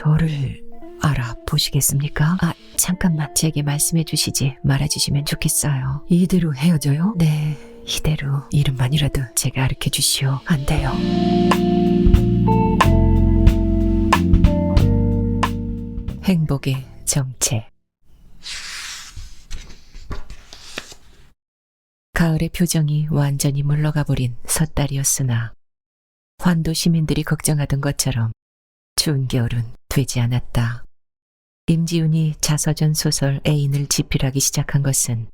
저를 알아보시겠습니까? 잠깐만 제게 말씀해 주시지 말아주시면 좋겠어요. 이대로 헤어져요? 네, 이대로 이름만이라도 제가 가르쳐 주시오. 안 돼요. 행복의 정체. 가을의 표정이 완전히 물러가 버린 섣달이었으나 환도 시민들이 걱정하던 것처럼 추운 겨울은 되지 않았다. 임지훈이 자서전 소설 애인을 집필하기 시작한 것은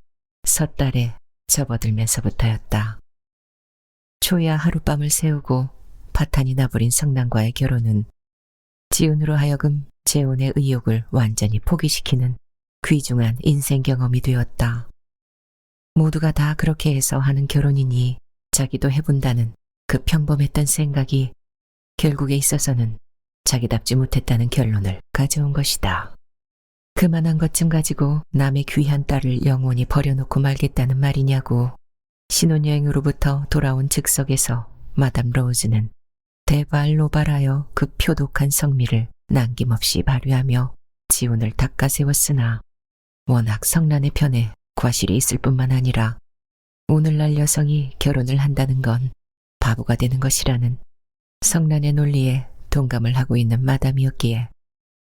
섣달에 접어들면서부터였다. 초야 하룻밤을 새우고 파탄이 나버린 성난과의 결혼은 지훈으로 하여금 재혼의 의욕을 완전히 포기시키는 귀중한 인생 경험이 되었다. 모두가 다 그렇게 해서 하는 결혼이니 자기도 해본다는 그 평범했던 생각이 결국에 있어서는 자기답지 못했다는 결론을 가져온 것이다. 그만한 것쯤 가지고 남의 귀한 딸을 영원히 버려놓고 말겠다는 말이냐고. 신혼여행으로부터 돌아온 즉석에서 마담 로즈는 대발로발하여 그 표독한 성미를 남김없이 발휘하며 지훈을 닦아세웠으나 워낙 성난의 편에 과실이 있을 뿐만 아니라 오늘날 여성이 결혼을 한다는 건 바보가 되는 것이라는 성난의 논리에 동감을 하고 있는 마담이었기에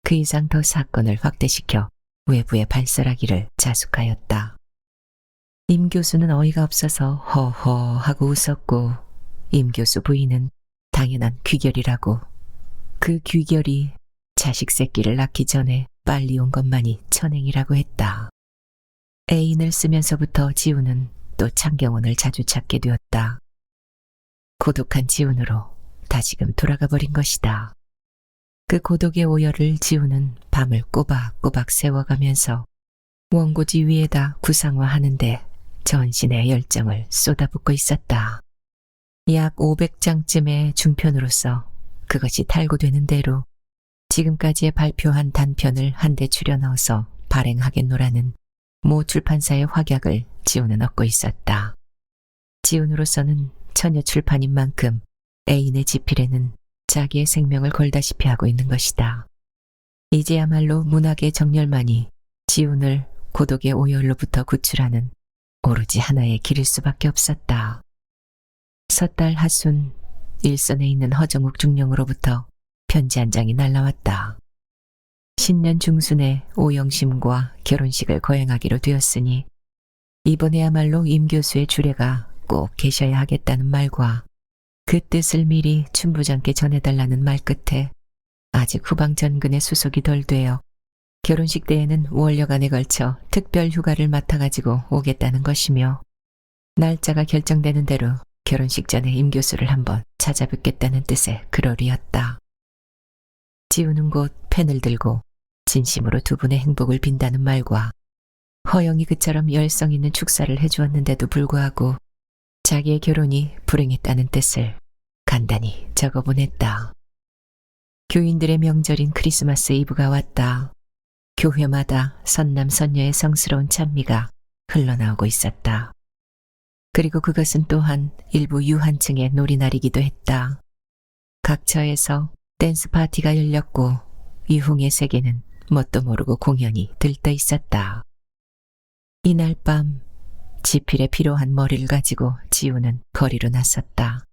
그 이상 더 사건을 확대시켜 외부에 발설하기를 자숙하였다. 임 교수는 어이가 없어서 허허 하고 웃었고 임 교수 부인은 당연한 귀결이라고, 그 귀결이 자식 새끼를 낳기 전에 빨리 온 것만이 천행이라고 했다. 애인을 쓰면서부터 지훈은 또 창경원을 자주 찾게 되었다. 고독한 지훈으로 다시금 돌아가 버린 것이다. 그 고독의 오열을 지훈은 밤을 꼬박꼬박 세워가면서 원고지 위에다 구상화하는데 전신의 열정을 쏟아붓고 있었다. 약 500장쯤의 중편으로서 그것이 탈고되는 대로 지금까지의 발표한 단편을 한데 추려 넣어서 발행하겠노라는 모 출판사의 확약을 지훈은 얻고 있었다. 지훈으로서는 처녀 출판인 만큼 애인의 집필에는 자기의 생명을 걸다시피 하고 있는 것이다. 이제야말로 문학의 정열만이 지훈을 고독의 오열로부터 구출하는 오로지 하나의 길일 수밖에 없었다. 섣달 하순, 일선에 있는 허정욱 중령으로부터 편지 한 장이 날라왔다. 신년 중순에 오영심과 결혼식을 거행하기로 되었으니 이번에야말로 임 교수의 주례가 꼭 계셔야 하겠다는 말과 그 뜻을 미리 춘부장께 전해달라는 말 끝에 아직 후방전근에 수속이 덜 되어 결혼식 때에는 월여간에 걸쳐 특별 휴가를 맡아가지고 오겠다는 것이며, 날짜가 결정되는 대로 결혼식 전에 임 교수를 한번 찾아뵙겠다는 뜻의 그러리였다. 지훈은 곧 펜을 들고 진심으로 두 분의 행복을 빈다는 말과 허영이 그처럼 열성 있는 축사를 해주었는데도 불구하고 자기의 결혼이 불행했다는 뜻을 간단히 적어보냈다. 교인들의 명절인 크리스마스 이브가 왔다. 교회마다 선남 선녀의 성스러운 찬미가 흘러나오고 있었다. 그리고 그것은 또한 일부 유한층의 놀이날이기도 했다. 각 처에서 댄스 파티가 열렸고 유흥의 세계는 뭣도 모르고 공연이 들떠 있었다. 이날 밤 지필에 필요한 머리를 가지고 지훈은 거리로 나섰다.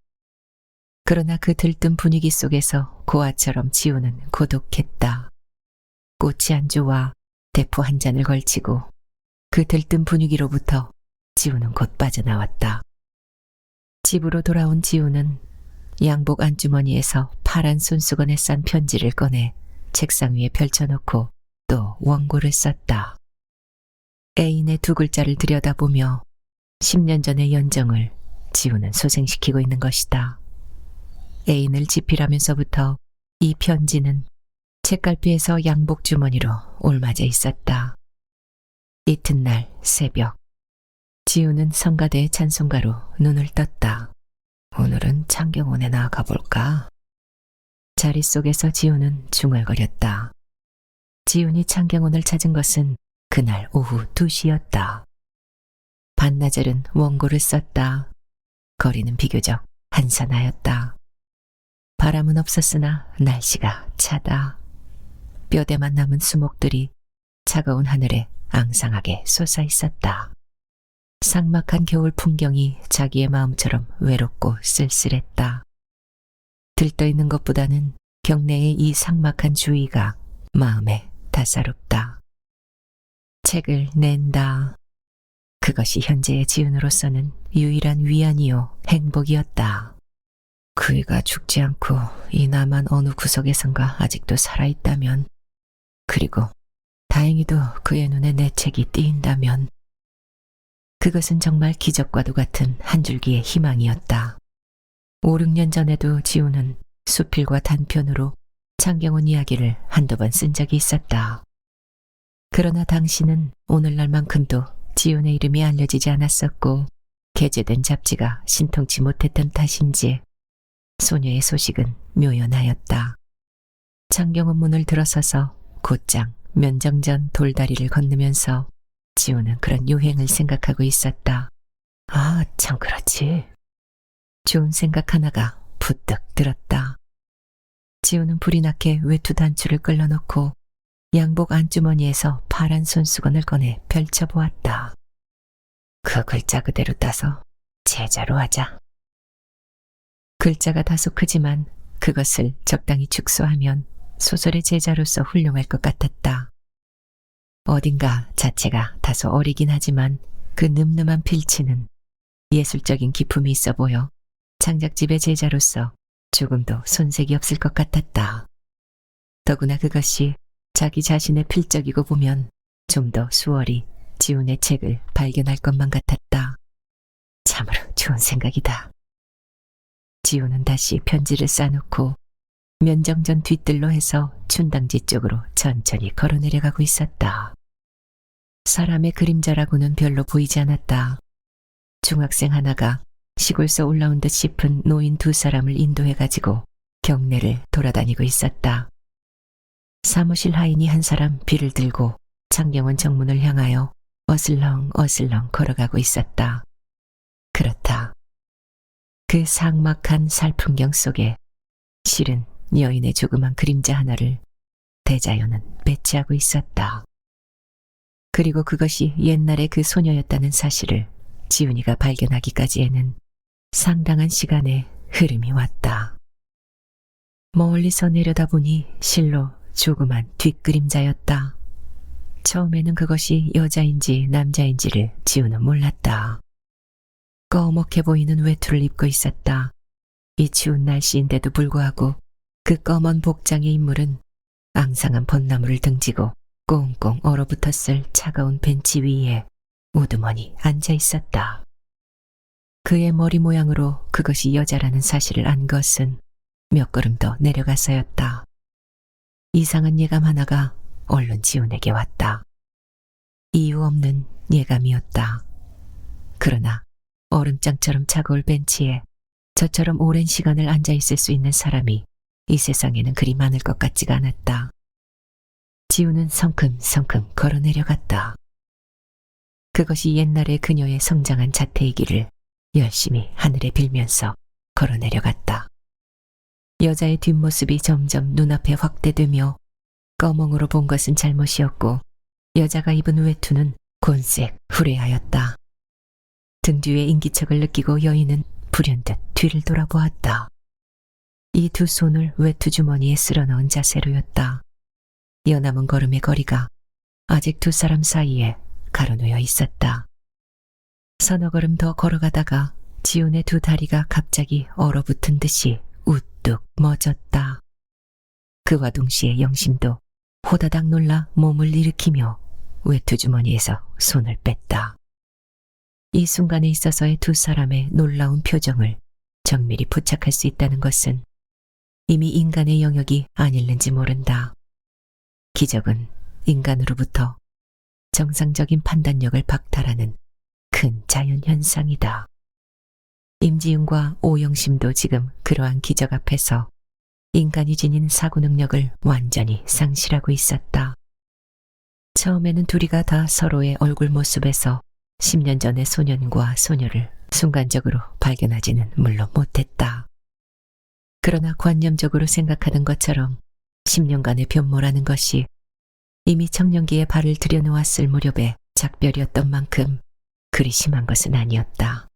그러나 그 들뜬 분위기 속에서 고아처럼 지훈은 고독했다. 꽃이 한 조와 대포 한 잔을 걸치고 그 들뜬 분위기로부터 지훈은 곧 빠져나왔다. 집으로 돌아온 지훈은 양복 안주머니에서 파란 손수건에 싼 편지를 꺼내 책상 위에 펼쳐놓고 또 원고를 썼다. 애인의 두 글자를 들여다보며 10년 전의 연정을 지훈은 소생시키고 있는 것이다. 애인을 집필하면서부터 이 편지는 책갈피에서 양복 주머니로 올맞아 있었다. 이튿날 새벽, 지훈은 성가대의 찬송가로 눈을 떴다. 오늘은 창경원에 나가 볼까? 자리 속에서 지훈은 중얼거렸다. 지훈이 창경원을 찾은 것은 그날 오후 2시였다. 반나절은 원고를 썼다. 거리는 비교적 한산하였다. 바람은 없었으나 날씨가 차다. 뼈대만 남은 수목들이 차가운 하늘에 앙상하게 솟아 있었다. 삭막한 겨울 풍경이 자기의 마음처럼 외롭고 쓸쓸했다. 들떠있는 것보다는 경내의 이 삭막한 주위가 마음에 다사롭다. 책을 낸다. 그것이 현재의 지훈으로서는 유일한 위안이요 행복이었다. 그이가 죽지 않고 이 남한 어느 구석에선가 아직도 살아있다면, 그리고 다행히도 그의 눈에 내 책이 띄인다면, 그것은 정말 기적과도 같은 한 줄기의 희망이었다. 5, 6년 전에도 지훈은 수필과 단편으로 창경원 이야기를 한두 번 쓴 적이 있었다. 그러나 당시는 오늘날만큼도 지훈의 이름이 알려지지 않았었고 게재된 잡지가 신통치 못했던 탓인지 소녀의 소식은 묘연하였다. 창경원 문을 들어서서 곧장 면정전 돌다리를 건너면서 지훈은 그런 유행을 생각하고 있었다. 아, 참 그렇지. 좋은 생각 하나가 부뜩 들었다. 지훈은 불이 나게 외투 단추를 끌어놓고 양복 안주머니에서 파란 손수건을 꺼내 펼쳐보았다. 그 글자 그대로 따서 제자로 하자. 글자가 다소 크지만 그것을 적당히 축소하면 소설의 제자로서 훌륭할 것 같았다. 어딘가 자체가 다소 어리긴 하지만 그 늠름한 필치는 예술적인 기품이 있어 보여 창작집의 제자로서 조금도 손색이 없을 것 같았다. 더구나 그것이 자기 자신의 필적이고 보면 좀 더 수월히 지훈의 책을 발견할 것만 같았다. 참으로 좋은 생각이다. 지훈은 다시 편지를 싸놓고 면정전 뒤뜰로 해서 춘당지 쪽으로 천천히 걸어내려가고 있었다. 사람의 그림자라고는 별로 보이지 않았다. 중학생 하나가 시골서 올라온 듯 싶은 노인 두 사람을 인도해가지고 경내를 돌아다니고 있었다. 사무실 하인이 한 사람 비를 들고 창경원 정문을 향하여 어슬렁 걸어가고 있었다. 그렇다. 그 삭막한 살풍경 속에 실은 여인의 조그만 그림자 하나를 대자연은 배치하고 있었다. 그리고 그것이 옛날의 그 소녀였다는 사실을 지훈이가 발견하기까지에는 상당한 시간의 흐름이 왔다. 멀리서 내려다보니 실로 조그만 뒷그림자였다. 처음에는 그것이 여자인지 남자인지를 지훈은 몰랐다. 꺼멓게 보이는 외투를 입고 있었다. 이 추운 날씨인데도 불구하고 그 검은 복장의 인물은 앙상한 벚나무를 등지고 꽁꽁 얼어붙었을 차가운 벤치 위에 우두머니 앉아 있었다. 그의 머리 모양으로 그것이 여자라는 사실을 안 것은 몇 걸음 더 내려가서였다. 이상한 예감 하나가 얼른 지훈에게 왔다. 이유 없는 예감이었다. 그러나 얼음장처럼 차가울 벤치에 저처럼 오랜 시간을 앉아 있을 수 있는 사람이 이 세상에는 그리 많을 것 같지가 않았다. 지훈은 성큼성큼 걸어 내려갔다. 그것이 옛날의 그녀의 성장한 자태이기를 열심히 하늘에 빌면서 걸어 내려갔다. 여자의 뒷모습이 점점 눈앞에 확대되며 꺼멍으로 본 것은 잘못이었고 여자가 입은 외투는 곤색 후레하였다. 등 뒤에 인기척을 느끼고 여인은 불현듯 뒤를 돌아보았다. 이 두 손을 외투 주머니에 쓸어넣은 자세로였다. 여남은 걸음의 거리가 아직 두 사람 사이에 가로놓여 있었다. 서너 걸음 더 걸어가다가 지훈의 두 다리가 갑자기 얼어붙은 듯이 우뚝 멎었다. 그와 동시에 영심도 호다닥 놀라 몸을 일으키며 외투 주머니에서 손을 뺐다. 이 순간에 있어서의 두 사람의 놀라운 표정을 정밀히 포착할 수 있다는 것은 이미 인간의 영역이 아닐는지 모른다. 기적은 인간으로부터 정상적인 판단력을 박탈하는 큰 자연현상이다. 임지윤과 오영심도 지금 그러한 기적 앞에서 인간이 지닌 사고 능력을 완전히 상실하고 있었다. 처음에는 둘이가 다 서로의 얼굴 모습에서 10년 전의 소년과 소녀를 순간적으로 발견하지는 물론 못했다. 그러나 관념적으로 생각하는 것처럼 10년간의 변모라는 것이 이미 청년기에 발을 들여놓았을 무렵에 작별이었던 만큼 그리 심한 것은 아니었다.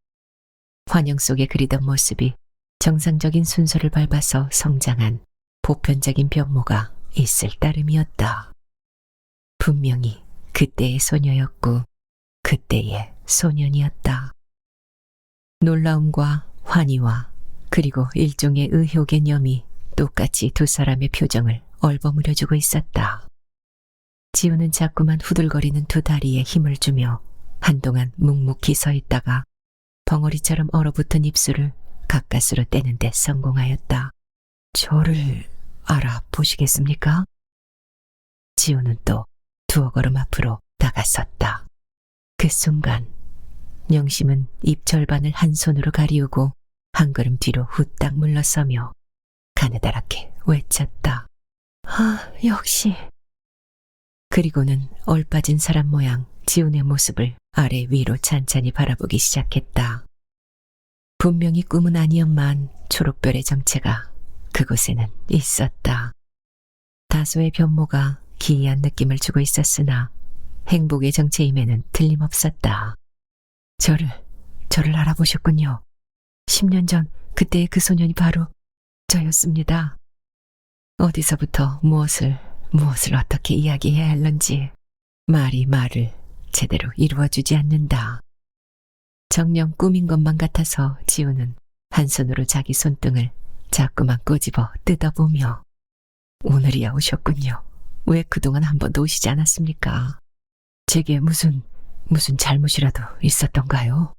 환영 속에 그리던 모습이 정상적인 순서를 밟아서 성장한 보편적인 변모가 있을 따름이었다. 분명히 그때의 소녀였고 그때의 소년이었다. 놀라움과 환희와 그리고 일종의 의효 개념이 똑같이 두 사람의 표정을 얼버무려주고 있었다. 지우는 자꾸만 후들거리는 두 다리에 힘을 주며 한동안 묵묵히 서 있다가 벙어리처럼 얼어붙은 입술을 가까스로 떼는 데 성공하였다. 저를 알아보시겠습니까? 지우는 또 두어 걸음 앞으로 다가섰다. 그 순간 영심은 입 절반을 한 손으로 가리우고 한 걸음 뒤로 후딱 물러서며 가느다랗게 외쳤다. 아, 역시. 그리고는 얼빠진 사람 모양 지훈의 모습을 아래 위로 찬찬히 바라보기 시작했다. 분명히 꿈은 아니었만 초록별의 정체가 그곳에는 있었다. 다소의 변모가 기이한 느낌을 주고 있었으나 행복의 정체임에는 틀림없었다. 저를 알아보셨군요. 10년 전 그때의 그 소년이 바로 저였습니다. 어디서부터 무엇을 어떻게 이야기해야 할런지 말이 말을 제대로 이루어주지 않는다. 정녕 꿈인 것만 같아서 지우는 한 손으로 자기 손등을 자꾸만 꼬집어 뜯어보며 오늘이야 오셨군요. 왜 그동안 한 번도 오시지 않았습니까? 제게 무슨 잘못이라도 있었던가요?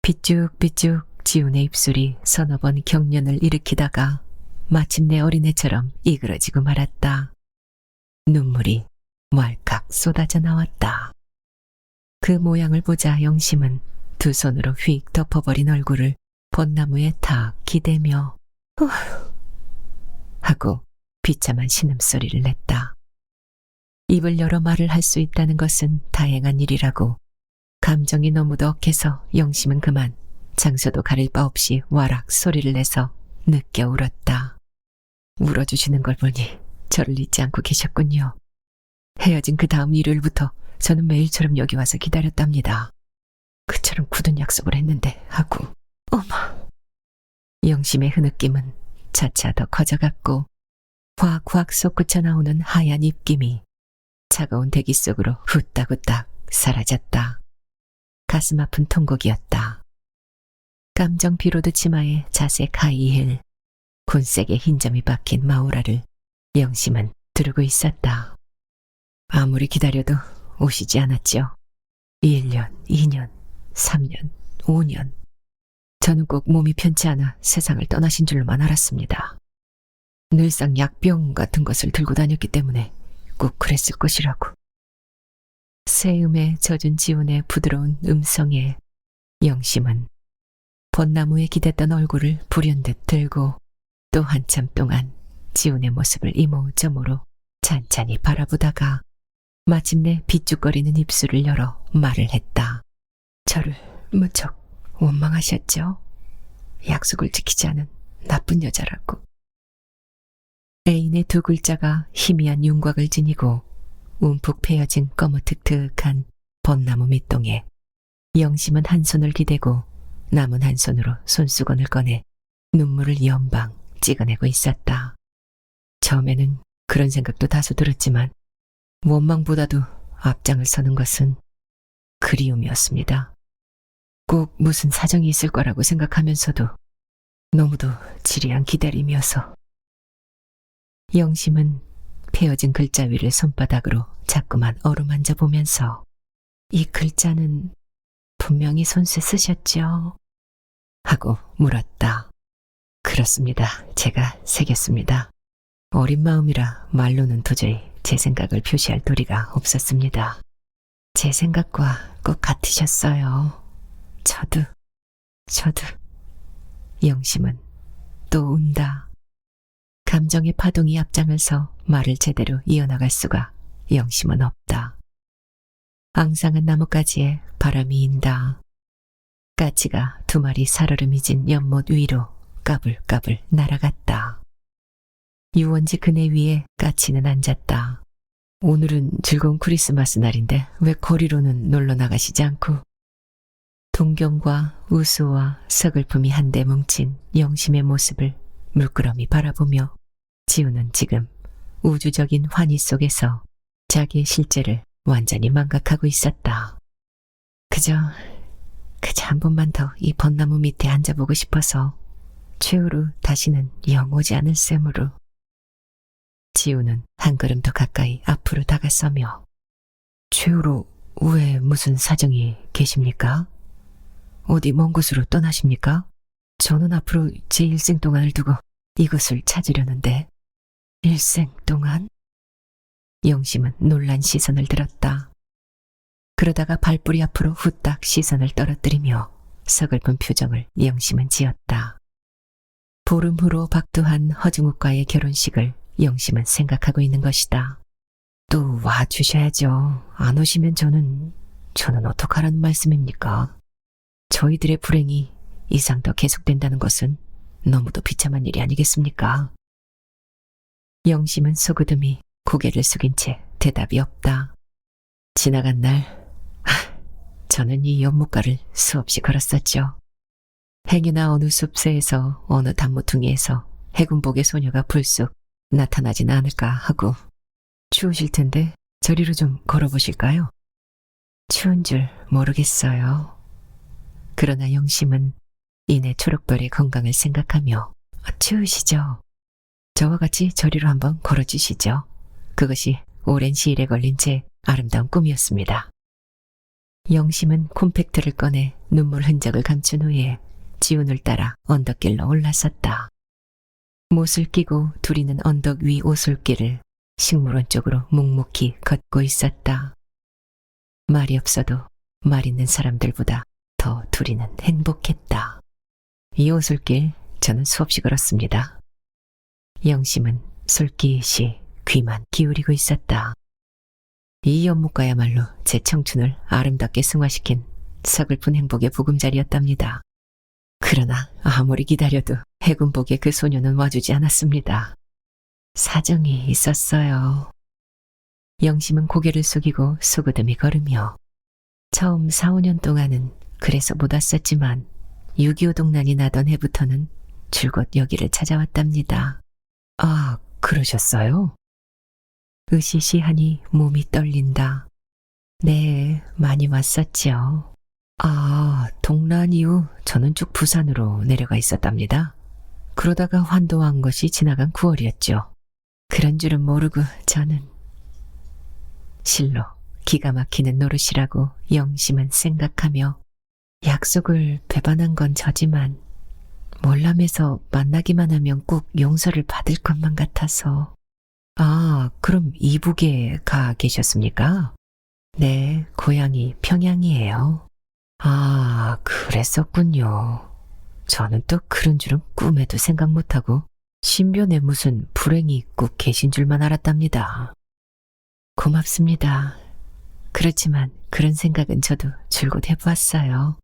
삐쭉삐쭉 지훈의 입술이 서너 번 경련을 일으키다가 마침내 어린애처럼 이그러지고 말았다. 눈물이 왈칵 쏟아져 나왔다. 그 모양을 보자 영심은 두 손으로 휙 덮어버린 얼굴을 벚나무에 탁 기대며 후 하고 비참한 신음소리를 냈다. 입을 열어 말을 할 수 있다는 것은 다행한 일이라고 감정이 너무도 억해서 영심은 그만 장소도 가릴 바 없이 와락 소리를 내서 느껴 울었다. 울어주시는 걸 보니 저를 잊지 않고 계셨군요. 헤어진 그 다음 일요일부터 저는 매일처럼 여기 와서 기다렸답니다. 그처럼 굳은 약속을 했는데 하고 어머. 영심의 흐느낌은 차차 더 커져갔고 확확 솟구쳐 나오는 하얀 입김이 차가운 대기 속으로 후딱후딱 사라졌다. 가슴 아픈 통곡이었다. 감정 피로드 치마에 자색 하이힐, 곤색의 흰 점이 박힌 마우라를 영심은 두르고 있었다. 아무리 기다려도 오시지 않았죠. 1년, 2년, 3년, 5년. 저는 꼭 몸이 편치 않아 세상을 떠나신 줄로만 알았습니다. 늘상 약병 같은 것을 들고 다녔기 때문에 꼭 그랬을 것이라고. 새음에 젖은 지훈의 부드러운 음성에 영심은 벚나무에 기댔던 얼굴을 불현듯 들고 또 한참 동안 지훈의 모습을 이모저모로 찬찬히 바라보다가 마침내 비쭉거리는 입술을 열어 말을 했다. 저를 무척 원망하셨죠? 약속을 지키지 않은 나쁜 여자라고. 애인의 두 글자가 희미한 윤곽을 지니고 움푹 패여진 꺼무특특한 벚나무 밑동에 영심은 한 손을 기대고 남은 한 손으로 손수건을 꺼내 눈물을 연방 찍어내고 있었다. 처음에는 그런 생각도 다소 들었지만 원망보다도 앞장을 서는 것은 그리움이었습니다. 꼭 무슨 사정이 있을 거라고 생각하면서도 너무도 지리한 기다림이어서. 영심은 패어진 글자 위를 손바닥으로 자꾸만 어루만져 보면서 이 글자는 분명히 손수 쓰셨죠? 하고 물었다. 그렇습니다. 제가 새겼습니다. 어린 마음이라 말로는 도저히 제 생각을 표시할 도리가 없었습니다. 제 생각과 꼭 같으셨어요. 저도. 영심은 또 운다. 감정의 파동이 앞장을 서 말을 제대로 이어나갈 수가 영심은 없다. 앙상한 나뭇가지에 바람이 인다. 까치가 두 마리 살얼음이 진 연못 위로 까불까불 날아갔다. 유원지 그네 위에 까치는 앉았다. 오늘은 즐거운 크리스마스 날인데 왜 거리로는 놀러 나가시지 않고? 동경과 우수와 서글픔이 한데 뭉친 영심의 모습을 물끄러미 바라보며 지우는 지금 우주적인 환희 속에서 자기의 실제를 완전히 망각하고 있었다. 그저 한 번만 더 이 벚나무 밑에 앉아보고 싶어서 최후로 다시는 영 오지 않을 셈으로. 지우는 한 걸음 더 가까이 앞으로 다가서며 최후로 왜 무슨 사정이 계십니까? 어디 먼 곳으로 떠나십니까? 저는 앞으로 제 일생 동안을 두고 이것을 찾으려는데. 일생 동안? 영심은 놀란 시선을 들었다. 그러다가 발뿌리 앞으로 후딱 시선을 떨어뜨리며 서글픈 표정을 영심은 지었다. 보름 후로 박두한 허중욱과의 결혼식을 영심은 생각하고 있는 것이다. 또 와주셔야죠. 안 오시면 저는 어떡하라는 말씀입니까? 저희들의 불행이 이상 더 계속된다는 것은 너무도 비참한 일이 아니겠습니까? 영심은 소그듬이 고개를 숙인 채 대답이 없다. 지나간 날 저는 이 연못가를 수없이 걸었었죠. 행여나 어느 숲새에서 어느 단모퉁이에서 해군복의 소녀가 불쑥 나타나진 않을까 하고. 추우실 텐데 저리로 좀 걸어보실까요? 추운 줄 모르겠어요. 그러나 영심은 이내 초록별의 건강을 생각하며 추우시죠? 저와 같이 저리로 한번 걸어주시죠. 그것이 오랜 시일에 걸린 제 아름다운 꿈이었습니다. 영심은 콤팩트를 꺼내 눈물 흔적을 감춘 후에 지훈을 따라 언덕길로 올라섰다. 못을 끼고 두리는 언덕 위 오솔길을 식물원 쪽으로 묵묵히 걷고 있었다. 말이 없어도 말 있는 사람들보다 더 두리는 행복했다. 이 오솔길 저는 수없이 걸었습니다. 영심은 솔깃이 귀만 기울이고 있었다. 이 연못가야말로 제 청춘을 아름답게 승화시킨 서글픈 행복의 보금자리였답니다. 그러나 아무리 기다려도 해군복의 그 소녀는 와주지 않았습니다. 사정이 있었어요. 영심은 고개를 숙이고 소그듬이 걸으며 처음 4, 5년 동안은 그래서 못 왔었지만 6.25 동란이 나던 해부터는 줄곧 여기를 찾아왔답니다. 아, 그러셨어요? 으시시하니 몸이 떨린다. 네, 많이 왔었지요. 아, 동란 이후 저는 쭉 부산으로 내려가 있었답니다. 그러다가 환도한 것이 지나간 9월이었죠. 그런 줄은 모르고 저는. 실로 기가 막히는 노릇이라고 영심은 생각하며 약속을 배반한 건 저지만 몰람에서 만나기만 하면 꼭 용서를 받을 것만 같아서. 아, 그럼 이북에 가 계셨습니까? 네, 고향이 평양이에요. 아, 그랬었군요. 저는 또 그런 줄은 꿈에도 생각 못하고 신변에 무슨 불행이 있고 계신 줄만 알았답니다. 고맙습니다. 그렇지만 그런 생각은 저도 줄곧 해보았어요.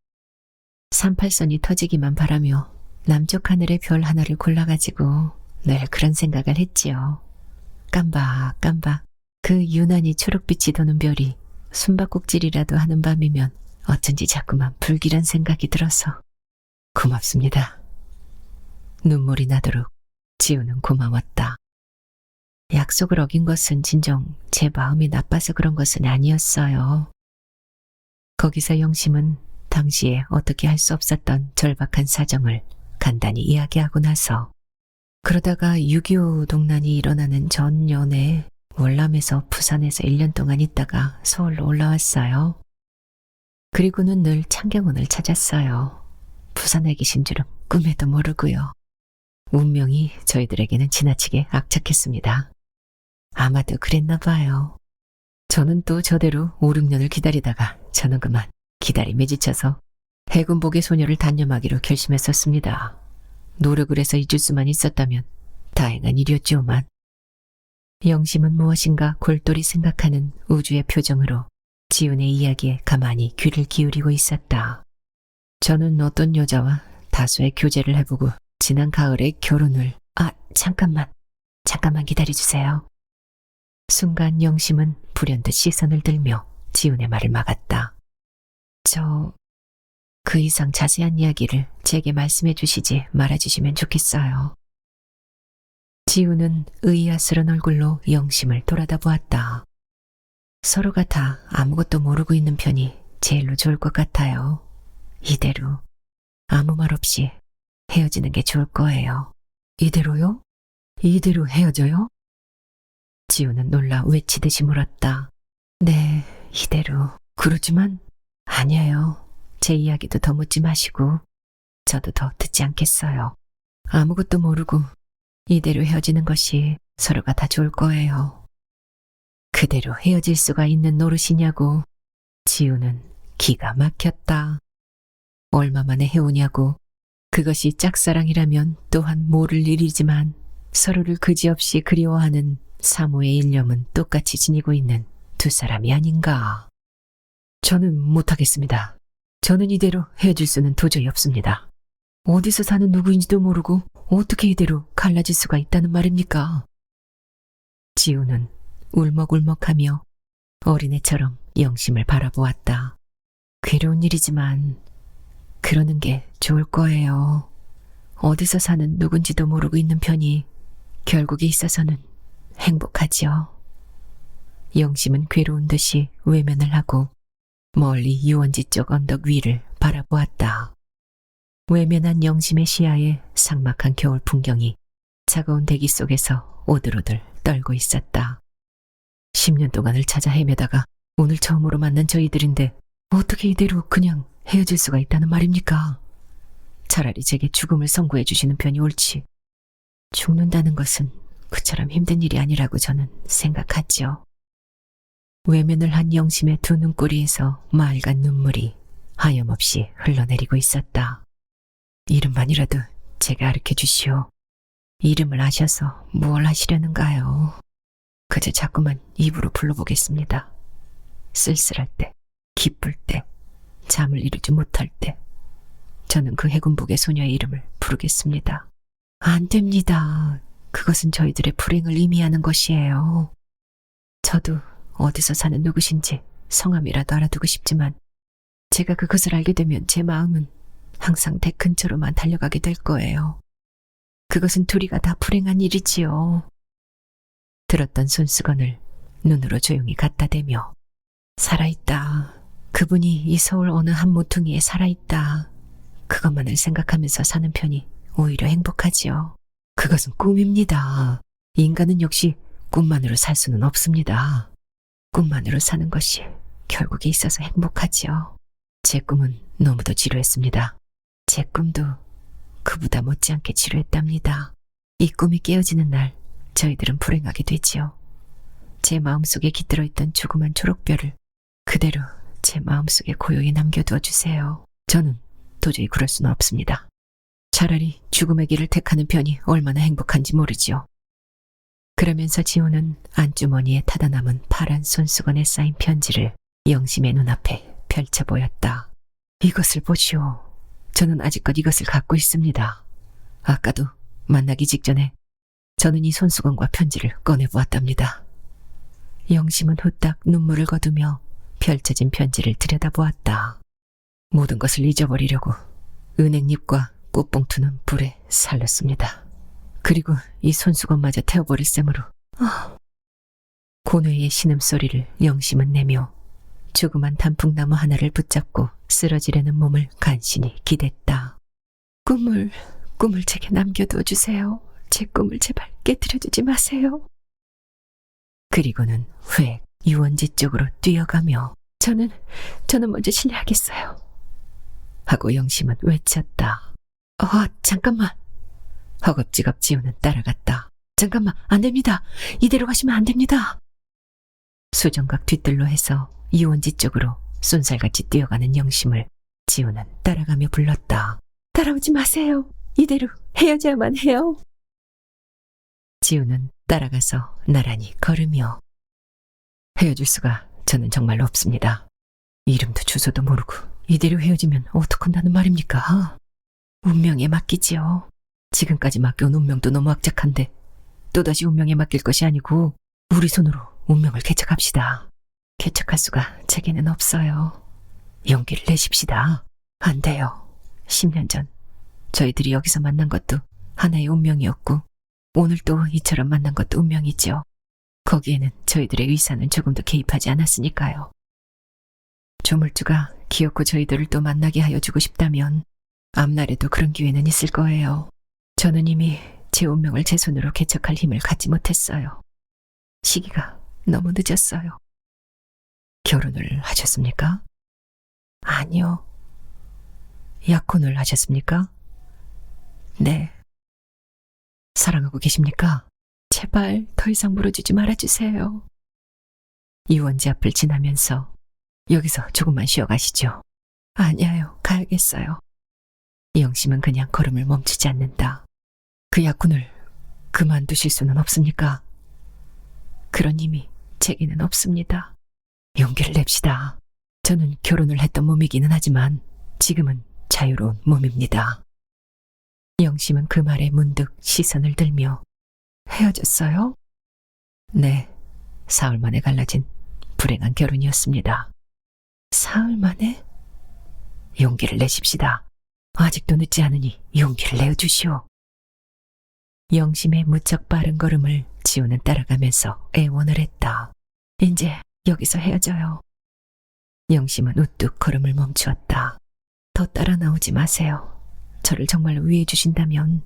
38선이 터지기만 바라며 남쪽 하늘의 별 하나를 골라가지고 늘 그런 생각을 했지요. 깜박깜박 그 유난히 초록빛이 도는 별이 숨바꼭질이라도 하는 밤이면 어쩐지 자꾸만 불길한 생각이 들어서. 고맙습니다. 눈물이 나도록 지우는 고마웠다. 약속을 어긴 것은 진정 제 마음이 나빠서 그런 것은 아니었어요. 거기서 영심은 당시에 어떻게 할 수 없었던 절박한 사정을 간단히 이야기하고 나서 그러다가 6.25 동란이 일어나는 전년에 월남에서 부산에서 1년 동안 있다가 서울로 올라왔어요. 그리고는 늘 창경원을 찾았어요. 부산에 계신 줄은 꿈에도 모르고요. 운명이 저희들에게는 지나치게 악착했습니다. 아마도 그랬나 봐요. 저는 또 저대로 5, 6년을 기다리다가 저는 그만 기다림에 지쳐서 해군복의 소녀를 단념하기로 결심했었습니다. 노력을 해서 잊을 수만 있었다면 다행한 일이었지만. 영심은 무엇인가 골똘히 생각하는 우주의 표정으로 지훈의 이야기에 가만히 귀를 기울이고 있었다. 저는 어떤 여자와 다수의 교제를 해보고 지난 가을에 결혼을. 아, 잠깐만. 잠깐만 기다려주세요. 순간 영심은 불현듯 시선을 들며 지훈의 말을 막았다. 그 이상 자세한 이야기를 제게 말씀해 주시지 말아주시면 좋겠어요. 지훈은 의아스런 얼굴로 영심을 돌아다 보았다. 서로가 다 아무것도 모르고 있는 편이 제일로 좋을 것 같아요. 이대로 아무 말 없이 헤어지는 게 좋을 거예요. 이대로요? 이대로 헤어져요? 지훈은 놀라 외치듯이 물었다. 네, 이대로. 그렇지만 아니에요. 제 이야기도 더 묻지 마시고 저도 더 듣지 않겠어요. 아무것도 모르고 이대로 헤어지는 것이 서로가 다 좋을 거예요. 그대로 헤어질 수가 있는 노릇이냐고. 지우는 기가 막혔다. 얼마 만에 해오냐고. 그것이 짝사랑이라면 또한 모를 일이지만 서로를 그지없이 그리워하는 사모의 일념은 똑같이 지니고 있는 두 사람이 아닌가. 저는 못하겠습니다. 저는 이대로 헤어질 수는 도저히 없습니다. 어디서 사는 누구인지도 모르고 어떻게 이대로 갈라질 수가 있다는 말입니까? 지우는 울먹울먹하며 어린애처럼 영심을 바라보았다. 괴로운 일이지만 그러는 게 좋을 거예요. 어디서 사는 누군지도 모르고 있는 편이 결국에 있어서는 행복하지요. 영심은 괴로운 듯이 외면을 하고 멀리 유원지 쪽 언덕 위를 바라보았다. 외면한 영심의 시야에 삭막한 겨울 풍경이 차가운 대기 속에서 오들오들 떨고 있었다. 10년 동안을 찾아 헤매다가 오늘 처음으로 만난 저희들인데 어떻게 이대로 그냥 헤어질 수가 있다는 말입니까? 차라리 제게 죽음을 선고해 주시는 편이 옳지. 죽는다는 것은 그처럼 힘든 일이 아니라고 저는 생각하지요. 외면을 한 영심의 두 눈꼬리에서 맑은 눈물이 하염없이 흘러내리고 있었다. 이름만이라도 제가 가르쳐 주시오. 이름을 아셔서 무얼 하시려는가요? 그저 자꾸만 입으로 불러보겠습니다. 쓸쓸할 때, 기쁠 때, 잠을 이루지 못할 때 저는 그 해군복의 소녀의 이름을 부르겠습니다. 안 됩니다. 그것은 저희들의 불행을 의미하는 것이에요. 저도 어디서 사는 누구신지 성함이라도 알아두고 싶지만 제가 그것을 알게 되면 제 마음은 항상 댁 근처로만 달려가게 될 거예요. 그것은 둘이가 다 불행한 일이지요. 들었던 손수건을 눈으로 조용히 갖다 대며 살아있다. 그분이 이 서울 어느 한 모퉁이에 살아있다. 그것만을 생각하면서 사는 편이 오히려 행복하지요. 그것은 꿈입니다. 인간은 역시 꿈만으로 살 수는 없습니다. 꿈만으로 사는 것이 결국에 있어서 행복하지요. 제 꿈은 너무도 지루했습니다. 제 꿈도 그보다 못지않게 지루했답니다. 이 꿈이 깨어지는 날 저희들은 불행하게 되지요. 제 마음속에 깃들어 있던 조그만 초록별을 그대로 제 마음속에 고요히 남겨두어 주세요. 저는 도저히 그럴 수는 없습니다. 차라리 죽음의 길을 택하는 편이 얼마나 행복한지 모르지요. 그러면서 지호는 안주머니에 타다 남은 파란 손수건에 쌓인 편지를 영심의 눈앞에 펼쳐 보였다. 이것을 보시오. 저는 아직껏 이것을 갖고 있습니다. 아까도 만나기 직전에 저는 이 손수건과 편지를 꺼내보았답니다. 영심은 후딱 눈물을 거두며 펼쳐진 편지를 들여다보았다. 모든 것을 잊어버리려고 은행잎과 꽃봉투는 불에 살렸습니다. 그리고 이 손수건마저 태워버릴 셈으로 고뇌의 신음소리를 영심은 내며 조그만 단풍나무 하나를 붙잡고 쓰러지려는 몸을 간신히 기댔다. 꿈을 제게 남겨두어 주세요. 제 꿈을 제발 깨트려주지 마세요. 그리고는 획 유원지 쪽으로 뛰어가며 저는 먼저 실례하겠어요. 하고 영심은 외쳤다. 잠깐만. 허겁지겁 지우는 따라갔다. 잠깐만, 안 됩니다. 이대로 가시면 안 됩니다. 수정각 뒤뜰로 해서 유원지 쪽으로 쏜살같이 뛰어가는 영심을 지우는 따라가며 불렀다. 따라오지 마세요. 이대로 헤어져야만 해요. 지우는 따라가서 나란히 걸으며 헤어질 수가 저는 정말로 없습니다. 이름도 주소도 모르고 이대로 헤어지면 어떡한다는 말입니까? 운명에 맡기지요. 지금까지 맡겨온 운명도 너무 악착한데 또다시 운명에 맡길 것이 아니고 우리 손으로 운명을 개척합시다. 개척할 수가 제게는 없어요. 용기를 내십시다. 안 돼요. 10년 전 저희들이 여기서 만난 것도 하나의 운명이었고 오늘 또 이처럼 만난 것도 운명이죠. 거기에는 저희들의 의사는 조금도 개입하지 않았으니까요. 조물주가 기어코 저희들을 또 만나게 하여 주고 싶다면 앞날에도 그런 기회는 있을 거예요. 저는 이미 제 운명을 제 손으로 개척할 힘을 갖지 못했어요. 시기가 너무 늦었어요. 결혼을 하셨습니까? 아니요. 약혼을 하셨습니까? 네. 사랑하고 계십니까? 제발 더 이상 물어주지 말아주세요. 유원지 앞을 지나면서 여기서 조금만 쉬어가시죠. 아니에요. 가야겠어요. 영심은 그냥 걸음을 멈추지 않는다. 그 약혼을 그만두실 수는 없습니까? 그런 힘이 제게는 없습니다. 용기를 냅시다. 저는 결혼을 했던 몸이기는 하지만 지금은 자유로운 몸입니다. 영심은 그 말에 문득 시선을 들며 헤어졌어요? 네, 사흘 만에 갈라진 불행한 결혼이었습니다. 사흘 만에? 용기를 내십시다. 아직도 늦지 않으니 용기를 내어주시오. 영심의 무척 빠른 걸음을 지우는 따라가면서 애원을 했다. 이제 여기서 헤어져요. 영심은 우뚝 걸음을 멈추었다. 더 따라 나오지 마세요. 저를 정말로 위해 주신다면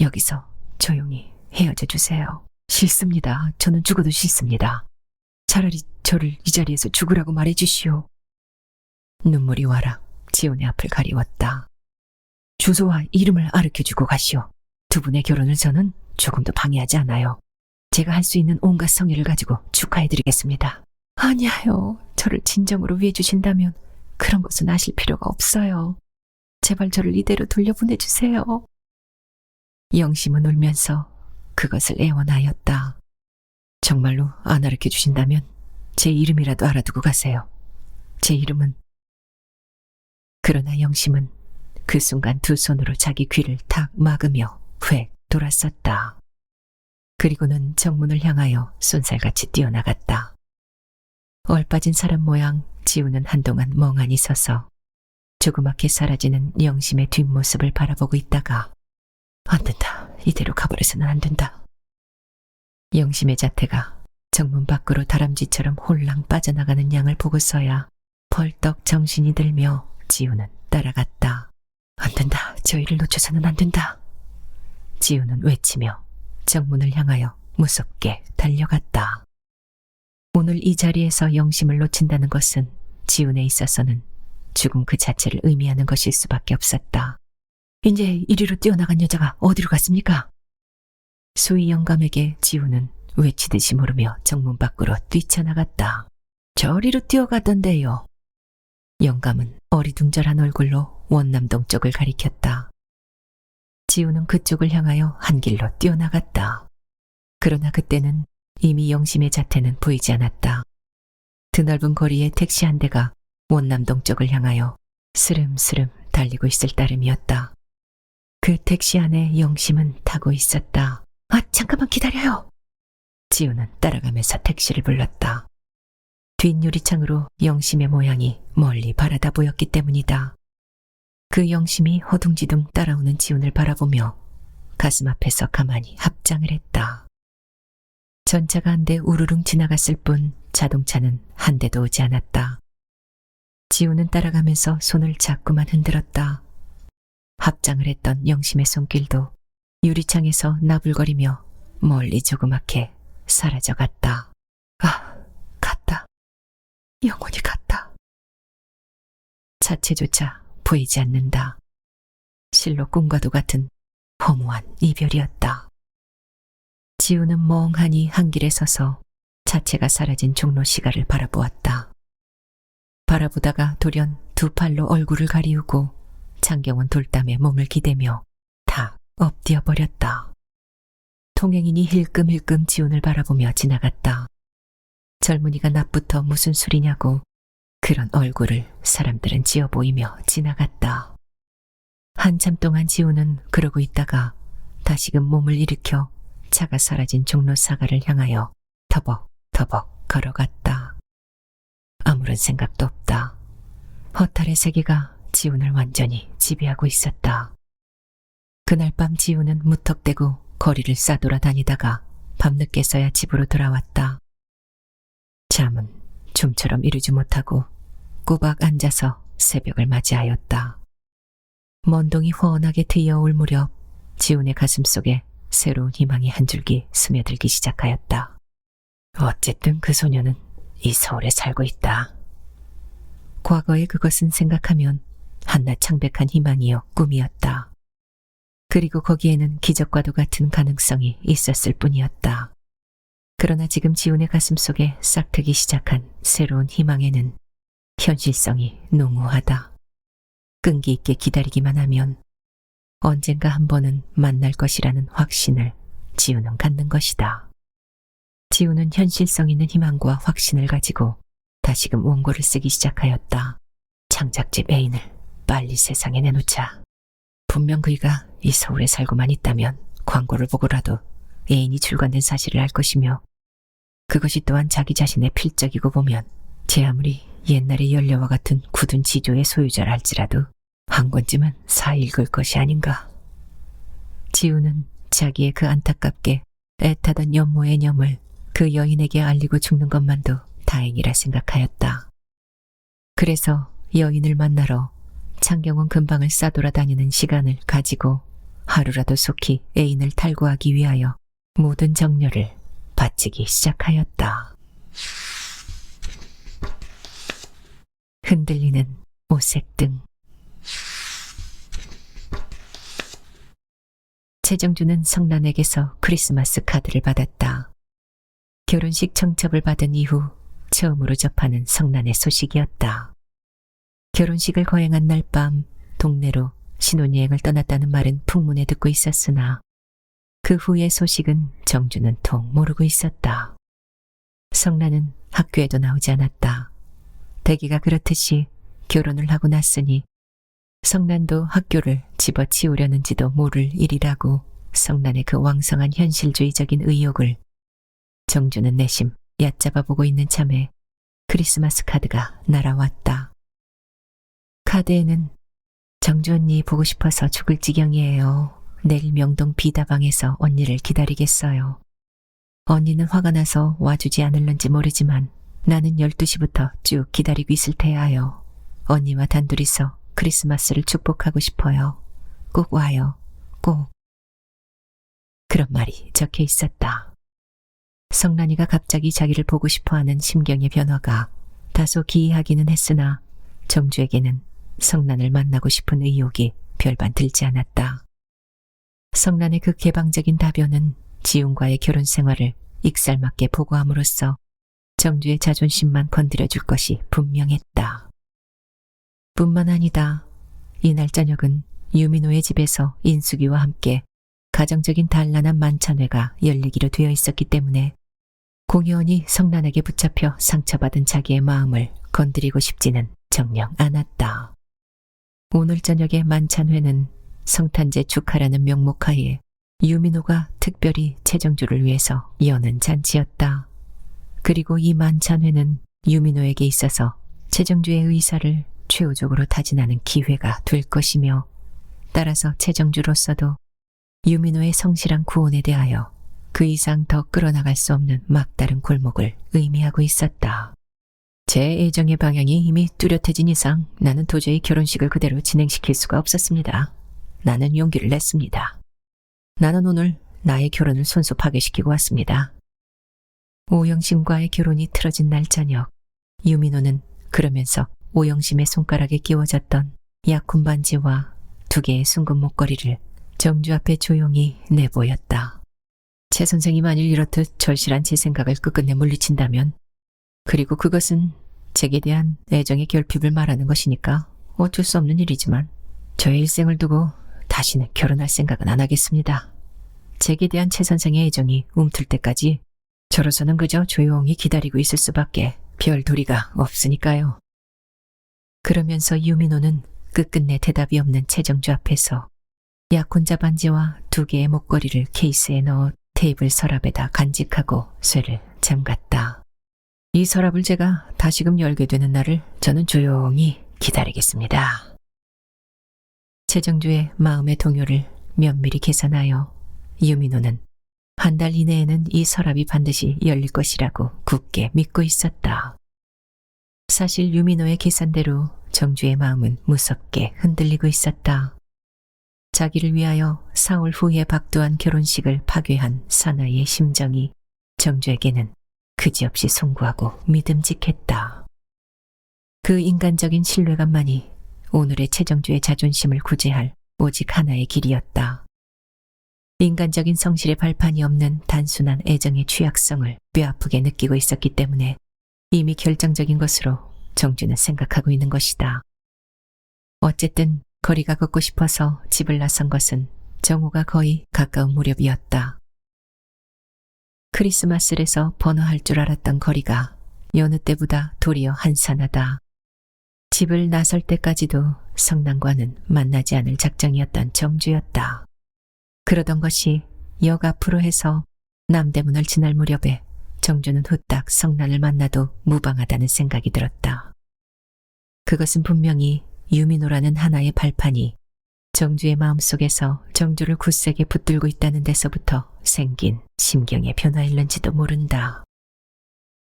여기서 조용히 헤어져 주세요. 싫습니다. 저는 죽어도 싫습니다. 차라리 저를 이 자리에서 죽으라고 말해 주시오. 눈물이 와락 지훈의 앞을 가리웠다. 주소와 이름을 알려주고 가시오. 두 분의 결혼을 저는 조금도 방해하지 않아요. 제가 할 수 있는 온갖 성의를 가지고 축하해드리겠습니다. 아니에요. 저를 진정으로 위해 주신다면 그런 것은 아실 필요가 없어요. 제발 저를 이대로 돌려보내주세요. 영심은 울면서 그것을 애원하였다. 정말로 안 알려 주신다면 제 이름이라도 알아두고 가세요. 제 이름은... 그러나 영심은 그 순간 두 손으로 자기 귀를 탁 막으며 획 돌았었다. 그리고는 정문을 향하여 쏜살같이 뛰어나갔다. 얼빠진 사람 모양 지우는 한동안 멍하니 서서 조그맣게 사라지는 영심의 뒷모습을 바라보고 있다가 안 된다. 이대로 가버려서는 안 된다. 영심의 자태가 정문 밖으로 다람쥐처럼 홀랑 빠져나가는 양을 보고서야 벌떡 정신이 들며 지우는 따라갔다. 안 된다. 저희를 놓쳐서는 안 된다. 지우는 외치며 정문을 향하여 무섭게 달려갔다. 오늘 이 자리에서 영심을 놓친다는 것은 지훈에 있어서는 죽음 그 자체를 의미하는 것일 수밖에 없었다. 이제 이리로 뛰어나간 여자가 어디로 갔습니까? 수희 영감에게 지훈은 외치듯이 물으며 정문 밖으로 뛰쳐나갔다. 저리로 뛰어가던데요. 영감은 어리둥절한 얼굴로 원남동 쪽을 가리켰다. 지훈은 그쪽을 향하여 한 길로 뛰어나갔다. 그러나 그때는 이미 영심의 자태는 보이지 않았다. 드넓은 거리에 택시 한 대가 원남동 쪽을 향하여 스름스름 달리고 있을 따름이었다. 그 택시 안에 영심은 타고 있었다. 아, 잠깐만 기다려요. 지훈은 따라가면서 택시를 불렀다. 뒷유리창으로 영심의 모양이 멀리 바라다 보였기 때문이다. 그 영심이 허둥지둥 따라오는 지훈을 바라보며 가슴 앞에서 가만히 합장을 했다. 전차가 한 대 우르릉 지나갔을 뿐 자동차는 한 대도 오지 않았다. 지훈은 따라가면서 손을 자꾸만 흔들었다. 합장을 했던 영심의 손길도 유리창에서 나불거리며 멀리 조그맣게 사라져갔다. 아, 갔다. 영원히 갔다. 자체조차 보이지 않는다. 실로 꿈과도 같은 허무한 이별이었다. 지우는 멍하니 한 길에 서서 자체가 사라진 종로 시가를 바라보았다. 바라보다가 돌연 두 팔로 얼굴을 가리우고 장경원 돌담에 몸을 기대며 다 엎드려 버렸다. 통행인이 힐끔힐끔 지훈을 바라보며 지나갔다. 젊은이가 낮부터 무슨 술이냐고 그런 얼굴을 사람들은 지어 보이며 지나갔다. 한참 동안 지훈은 그러고 있다가 다시금 몸을 일으켜 차가 사라진 종로 사가를 향하여 터벅터벅 걸어갔다. 아무런 생각도 없다. 허탈의 세계가 지훈을 완전히 지배하고 있었다. 그날 밤 지훈은 무턱대고 거리를 싸돌아다니다가 밤늦게서야 집으로 돌아왔다. 잠은 좀처럼 이루지 못하고 꼬박 앉아서 새벽을 맞이하였다. 먼동이 훤하게 트여올 무렵 지훈의 가슴속에 새로운 희망이 한 줄기 스며들기 시작하였다. 어쨌든 그 소녀는 이 서울에 살고 있다. 과거의 그것은 생각하면 한낱 창백한 희망이요 꿈이었다. 그리고 거기에는 기적과도 같은 가능성이 있었을 뿐이었다. 그러나 지금 지훈의 가슴속에 싹트기 시작한 새로운 희망에는 현실성이 농후하다. 끈기 있게 기다리기만 하면 언젠가 한 번은 만날 것이라는 확신을 지훈은 갖는 것이다. 지훈은 현실성 있는 희망과 확신을 가지고 다시금 원고를 쓰기 시작하였다. 창작집 애인을 빨리 세상에 내놓자. 분명 그이가 이 서울에 살고만 있다면 광고를 보고라도 애인이 출간된 사실을 알 것이며 그것이 또한 자기 자신의 필적이고 보면 제 아무리 옛날의 연려와 같은 굳은 지조의 소유자랄지라도 한 권쯤은 사 읽을 것이 아닌가. 지우는 자기의 그 안타깝게 애타던 연모의 념을 그 여인에게 알리고 죽는 것만도 다행이라 생각하였다. 그래서 여인을 만나러 창경원 근방을 싸돌아다니는 시간을 가지고 하루라도 속히 애인을 탈구하기 위하여 모든 정열을 바치기 시작하였다. 흔들리는 오색등. 최정주는 성난에게서 크리스마스 카드를 받았다. 결혼식 청첩을 받은 이후 처음으로 접하는 성난의 소식이었다. 결혼식을 거행한 날 밤 동네로 신혼여행을 떠났다는 말은 풍문에 듣고 있었으나 그 후의 소식은 정주는 통 모르고 있었다. 성난은 학교에도 나오지 않았다. 대기가 그렇듯이 결혼을 하고 났으니 성난도 학교를 집어치우려는지도 모를 일이라고 성난의 그 왕성한 현실주의적인 의욕을 정주는 내심 얕잡아 보고 있는 참에 크리스마스 카드가 날아왔다. 카드에는 정주 언니 보고 싶어서 죽을 지경이에요. 내일 명동 비다방에서 언니를 기다리겠어요. 언니는 화가 나서 와주지 않을런지 모르지만 나는 12시부터 쭉 기다리고 있을 테야요. 언니와 단둘이서 크리스마스를 축복하고 싶어요. 꼭 와요. 꼭. 그런 말이 적혀 있었다. 성란이가 갑자기 자기를 보고 싶어하는 심경의 변화가 다소 기이하기는 했으나 정주에게는 성란을 만나고 싶은 의욕이 별반 들지 않았다. 성란의 그 개방적인 답변은 지훈과의 결혼 생활을 익살맞게 보고함으로써 정주의 자존심만 건드려줄 것이 분명했다. 뿐만 아니다. 이날 저녁은 유민호의 집에서 인숙이와 함께 가정적인 단란한 만찬회가 열리기로 되어 있었기 때문에 공연히 성란에게 붙잡혀 상처받은 자기의 마음을 건드리고 싶지는 정녕 않았다. 오늘 저녁의 만찬회는 성탄제 축하라는 명목하에 유민호가 특별히 최정주를 위해서 여는 잔치였다. 그리고 이 만찬회는 유민호에게 있어서 최정주의 의사를 최후적으로 타진하는 기회가 될 것이며 따라서 최정주로서도 유민호의 성실한 구원에 대하여 그 이상 더 끌어나갈 수 없는 막다른 골목을 의미하고 있었다. 제 애정의 방향이 이미 뚜렷해진 이상 나는 도저히 결혼식을 그대로 진행시킬 수가 없었습니다. 나는 용기를 냈습니다. 나는 오늘 나의 결혼을 손수 파괴시키고 왔습니다. 오영심과의 결혼이 틀어진 날 저녁, 유민호는 그러면서 오영심의 손가락에 끼워졌던 약혼 반지와 2개의 숭근 목걸이를 정주 앞에 조용히 내보였다. 최 선생이 만일 이렇듯 절실한 제 생각을 끝끝내 물리친다면, 그리고 그것은 제게 대한 애정의 결핍을 말하는 것이니까 어쩔 수 없는 일이지만 저의 일생을 두고 다시는 결혼할 생각은 안 하겠습니다. 제게 대한 최 선생의 애정이 움틀 때까지 저로서는 그저 조용히 기다리고 있을 수밖에 별 도리가 없으니까요. 그러면서 유민호는 끝끝내 대답이 없는 최정주 앞에서 약혼자 반지와 2개의 목걸이를 케이스에 넣어 테이블 서랍에다 간직하고 쇠를 잠갔다. 이 서랍을 제가 다시금 열게 되는 날을 저는 조용히 기다리겠습니다. 최정주의 마음의 동요를 면밀히 계산하여 유민호는 한 달 이내에는 이 서랍이 반드시 열릴 것이라고 굳게 믿고 있었다. 사실 유민호의 계산대로 정주의 마음은 무섭게 흔들리고 있었다. 자기를 위하여 4월 후에 박두한 결혼식을 파괴한 사나이의 심정이 정주에게는 그지없이 송구하고 믿음직했다. 그 인간적인 신뢰감만이 오늘의 최정주의 자존심을 구제할 오직 하나의 길이었다. 인간적인 성실의 발판이 없는 단순한 애정의 취약성을 뼈아프게 느끼고 있었기 때문에 이미 결정적인 것으로 정주는 생각하고 있는 것이다. 어쨌든 거리가 걷고 싶어서 집을 나선 것은 정오가 거의 가까운 무렵이었다. 크리스마스에서 번화할 줄 알았던 거리가 여느 때보다 도리어 한산하다. 집을 나설 때까지도 성난과는 만나지 않을 작정이었던 정주였다. 그러던 것이 역 앞으로 해서 남대문을 지날 무렵에 정주는 후딱 성난을 만나도 무방하다는 생각이 들었다. 그것은 분명히 유민호라는 하나의 발판이 정주의 마음속에서 정주를 굳세게 붙들고 있다는 데서부터 생긴 심경의 변화일는지도 모른다.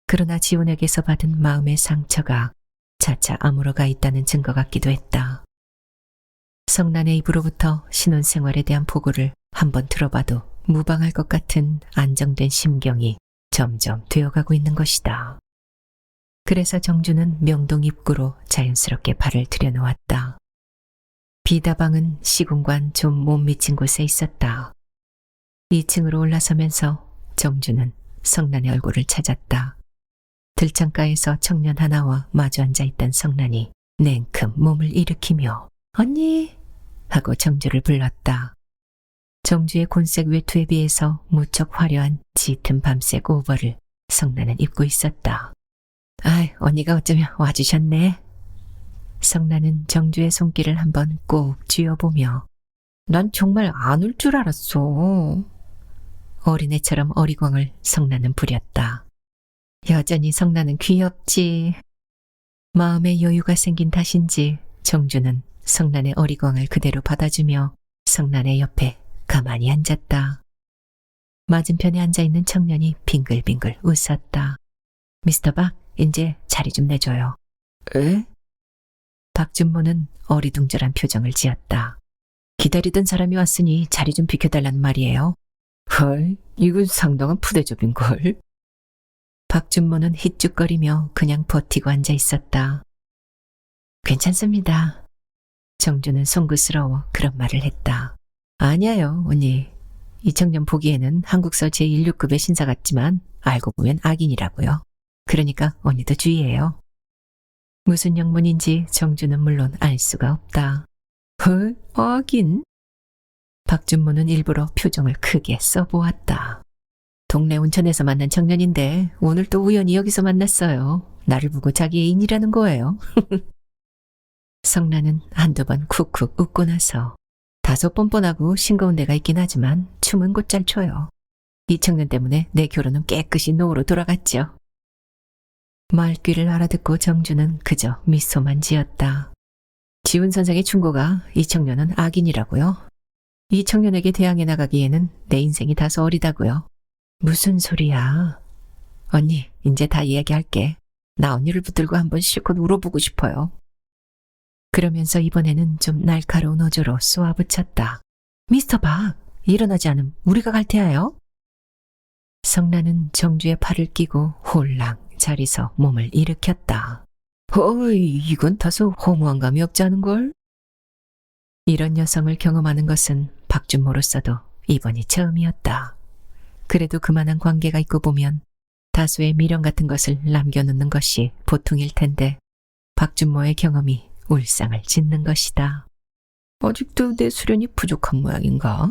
그러나 지훈에게서 받은 마음의 상처가 차차 아물어가 있다는 증거 같기도 했다. 성난의 입으로부터 신혼생활에 대한 보고를 한번 들어봐도 무방할 것 같은 안정된 심경이 점점 되어가고 있는 것이다. 그래서 정주는 명동 입구로 자연스럽게 발을 들여놓았다. 비다방은 시공간 좀 못 미친 곳에 있었다. 2층으로 올라서면서 정주는 성난의 얼굴을 찾았다. 들창가에서 청년 하나와 마주 앉아있던 성난이 냉큼 몸을 일으키며 언니! 하고 정주를 불렀다. 정주의 곤색 외투에 비해서 무척 화려한 짙은 밤색 오버를 성난은 입고 있었다. 아이, 언니가 어쩌면 와주셨네. 성난은 정주의 손길을 한번 꼭 쥐어보며 난 정말 안 올 줄 알았어. 어린애처럼 어리광을 성난은 부렸다. 여전히 성난은 귀엽지. 마음의 여유가 생긴 탓인지 정주는 성난의 어리광을 그대로 받아주며 성난의 옆에 가만히 앉았다. 맞은편에 앉아있는 청년이 빙글빙글 웃었다. 미스터 박, 이제 자리 좀 내줘요. 에? 박준모는 어리둥절한 표정을 지었다. 기다리던 사람이 왔으니 자리 좀 비켜달란 말이에요. 헐, 이건 상당한 푸대접인걸. 박준모는 희죽거리며 그냥 버티고 앉아 있었다. 괜찮습니다. 정주는 송구스러워 그런 말을 했다. 아니에요, 언니. 이 청년 보기에는 한국서 제16급의 신사 같지만 알고 보면 악인이라고요. 그러니까 언니도 주의해요. 무슨 영문인지 정주는 물론 알 수가 없다. 헐, 악인? 박준모는 일부러 표정을 크게 써보았다. 동네 온천에서 만난 청년인데 오늘 또 우연히 여기서 만났어요. 나를 보고 자기 애인이라는 거예요. 성난은 한두 번 쿡쿡 웃고 나서 다소 뻔뻔하고 싱거운 데가 있긴 하지만 춤은 곧잘 춰요. 이 청년 때문에 내 결혼은 깨끗이 노로 돌아갔죠. 말귀를 알아듣고 정주는 그저 미소만 지었다. 지훈 선생의 충고가 이 청년은 악인이라고요? 이 청년에게 대항해 나가기에는 내 인생이 다소 어리다고요. 무슨 소리야. 언니, 이제 다 이야기할게. 나 언니를 붙들고 한번 실컷 울어보고 싶어요. 그러면서 이번에는 좀 날카로운 어조로 쏘아붙였다. 미스터 박, 일어나지 않음 우리가 갈 테야요. 성난은 정주의 팔을 끼고 홀랑 자리서 몸을 일으켰다. 어이, 이건 다소 허무한 감이 없지 않은걸? 이런 여성을 경험하는 것은 박준모로서도 이번이 처음이었다. 그래도 그만한 관계가 있고 보면 다소의 미련 같은 것을 남겨놓는 것이 보통일 텐데 박준모의 경험이 울상을 짓는 것이다. 아직도 내 수련이 부족한 모양인가?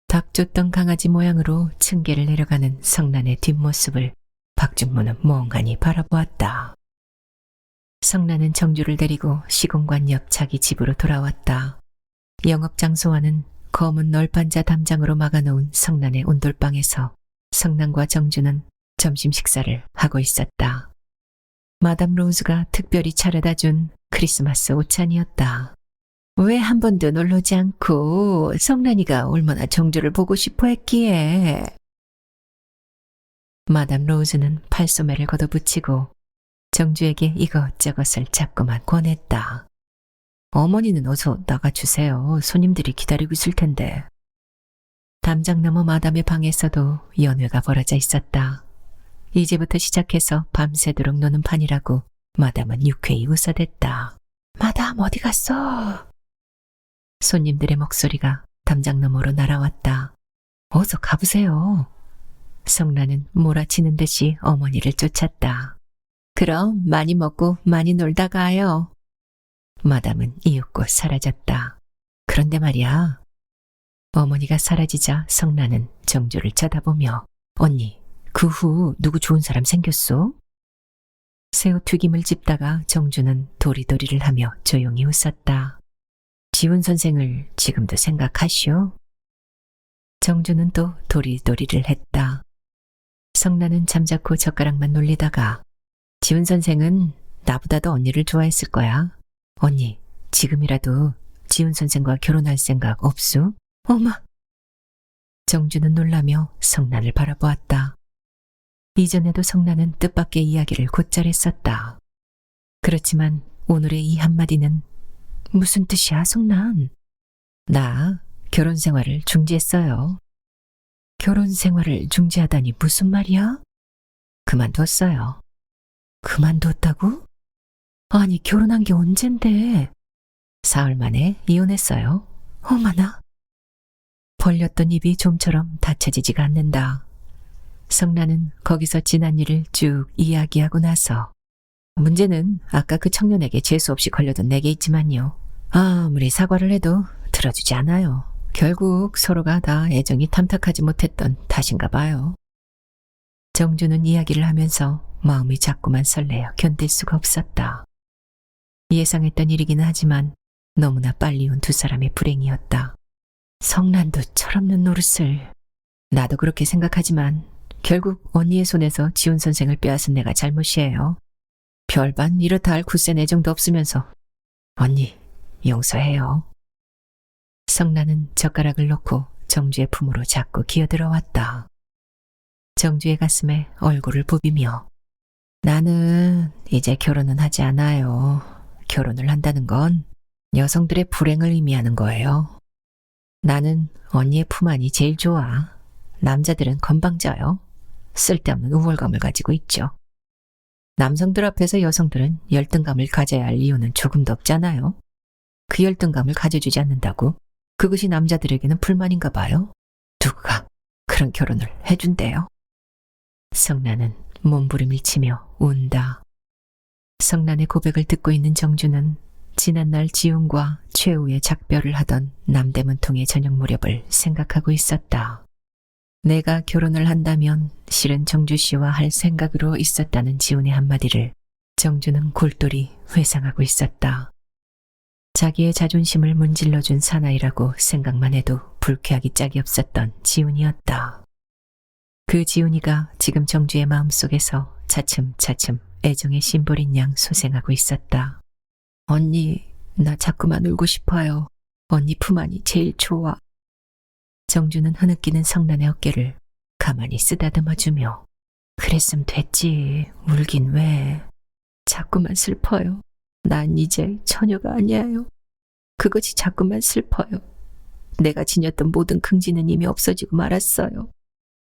닭 쫓던 강아지 모양으로 층계를 내려가는 성난의 뒷모습을 박준모는 멍하니 바라보았다. 성난은 정주를 데리고 시공관 옆 자기 집으로 돌아왔다. 영업장소와는 검은 널판자 담장으로 막아놓은 성난의 온돌방에서 성난과 정주는 점심 식사를 하고 있었다. 마담 로즈가 특별히 차려다 준 크리스마스 오찬이었다. 왜 한 번도 놀러오지 않고 성난이가 얼마나 정주를 보고 싶어 했기에. 마담 로즈는 팔소매를 걷어붙이고 정주에게 이것저것을 자꾸만 권했다. 어머니는 어서 나가주세요. 손님들이 기다리고 있을 텐데. 담장 너머 마담의 방에서도 연회가 벌어져 있었다. 이제부터 시작해서 밤새도록 노는 판이라고 마담은 유쾌히 웃어댔다. 마담 어디 갔어? 손님들의 목소리가 담장 너머로 날아왔다. 어서 가보세요. 성란은 몰아치는 듯이 어머니를 쫓았다. 그럼 많이 먹고 많이 놀다 가요. 마담은 이윽고 사라졌다. 그런데 말이야. 어머니가 사라지자 성란은 정주를 쳐다보며 언니, 그 후 누구 좋은 사람 생겼어? 새우튀김을 집다가 정주는 도리도리를 하며 조용히 웃었다. 지훈 선생을 지금도 생각하시오? 정주는 또 도리도리를 했다. 성란은 잠자코 젓가락만 놀리다가 지훈 선생은 나보다도 언니를 좋아했을 거야. 언니, 지금이라도 지훈 선생과 결혼할 생각 없소? 어마! 정주는 놀라며 성란을 바라보았다. 이전에도 성란은 뜻밖의 이야기를 곧잘 했었다. 그렇지만 오늘의 이 한마디는 무슨 뜻이야, 성란? 나 결혼 생활을 중지했어요. 결혼 생활을 중지하다니 무슨 말이야? 그만뒀어요. 그만뒀다고? 아니, 결혼한 게 언젠데? 사흘 만에 이혼했어요. 어머나. 벌렸던 입이 좀처럼 닫혀지지가 않는다. 성란은 거기서 지난 일을 쭉 이야기하고 나서 문제는 아까 그 청년에게 재수없이 걸려든 내게 있지만요. 아무리 사과를 해도 들어주지 않아요. 결국 서로가 다 애정이 탐탁하지 못했던 탓인가 봐요. 정주는 이야기를 하면서 마음이 자꾸만 설레어 견딜 수가 없었다. 예상했던 일이기는 하지만 너무나 빨리 온 두 사람의 불행이었다. 성난도 철없는 노릇을. 나도 그렇게 생각하지만 결국 언니의 손에서 지훈 선생을 빼앗은 내가 잘못이에요. 별반 이렇다 할 굳센 애정도 없으면서. 언니, 용서해요. 성난은 젓가락을 놓고 정주의 품으로 자꾸 기어들어왔다. 정주의 가슴에 얼굴을 부비며 나는 이제 결혼은 하지 않아요. 결혼을 한다는 건 여성들의 불행을 의미하는 거예요. 나는 언니의 품 안이 제일 좋아. 남자들은 건방져요. 쓸데없는 우월감을 가지고 있죠. 남성들 앞에서 여성들은 열등감을 가져야 할 이유는 조금도 없잖아요. 그 열등감을 가져주지 않는다고 그것이 남자들에게는 불만인가 봐요. 누가 그런 결혼을 해준대요. 성란은 몸부림을 치며 운다. 성란의 고백을 듣고 있는 정주는 지난날 지훈과 최후의 작별을 하던 남대문통의 저녁 무렵을 생각하고 있었다. 내가 결혼을 한다면 실은 정주 씨와 할 생각으로 있었다는 지훈의 한마디를 정주는 골똘히 회상하고 있었다. 자기의 자존심을 문질러준 사나이라고 생각만 해도 불쾌하기 짝이 없었던 지훈이었다. 그 지훈이가 지금 정주의 마음속에서 차츰차츰 애정의 심볼인 양 소생하고 있었다. 언니, 나 자꾸만 울고 싶어요. 언니 품 안이 제일 좋아. 정주는 흐느끼는 성란의 어깨를 가만히 쓰다듬어주며 그랬으면 됐지. 울긴 왜. 자꾸만 슬퍼요. 난 이제 처녀가 아니에요. 그것이 자꾸만 슬퍼요. 내가 지녔던 모든 긍지는 이미 없어지고 말았어요.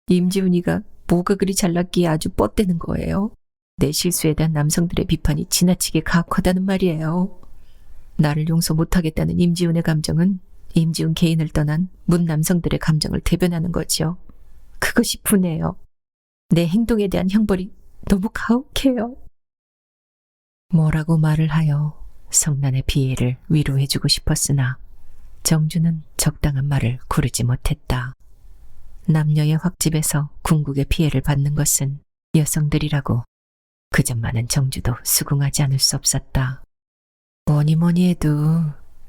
임지훈이가 뭐가 그리 잘났기에 아주 뻗대는 거예요. 내 실수에 대한 남성들의 비판이 지나치게 가혹하다는 말이에요. 나를 용서 못하겠다는 임지훈의 감정은 임지훈 개인을 떠난 문 남성들의 감정을 대변하는 거지요. 그것이 분해요. 내 행동에 대한 형벌이 너무 가혹해요. 뭐라고 말을 하여 성난의 비애를 위로해주고 싶었으나 정주는 적당한 말을 고르지 못했다. 남녀의 확집에서 궁극의 피해를 받는 것은 여성들이라고 그 점만은 정주도 수긍하지 않을 수 없었다. 뭐니 해도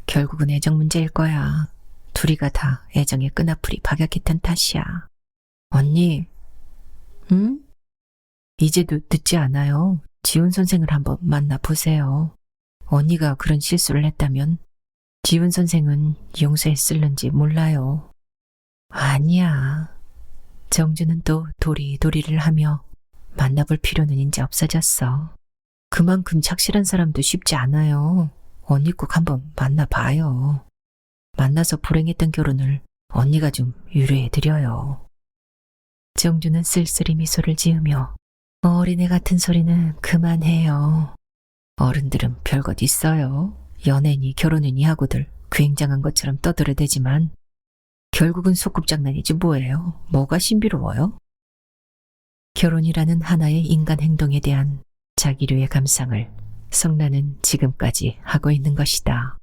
결국은 애정 문제일 거야. 둘이가 다 애정의 끈앞풀이 박약했던 탓이야. 언니, 응? 이제도 늦지 않아요. 지훈 선생을 한번 만나보세요. 언니가 그런 실수를 했다면 지훈 선생은 용서했을는지 몰라요. 아니야. 정주는 또 도리도리를 하며 만나볼 필요는 이제 없어졌어. 그만큼 착실한 사람도 쉽지 않아요. 언니 꼭 한번 만나봐요. 만나서 불행했던 결혼을 언니가 좀 유료해드려요. 정주는 쓸쓸히 미소를 지으며 어린애 같은 소리는 그만해요. 어른들은 별것 있어요. 연애니 결혼이니 하고들 굉장한 것처럼 떠들어대지만 결국은 소꿉장난이지 뭐예요. 뭐가 신비로워요? 결혼이라는 하나의 인간 행동에 대한 자기류의 감상을 성란은 지금까지 하고 있는 것이다.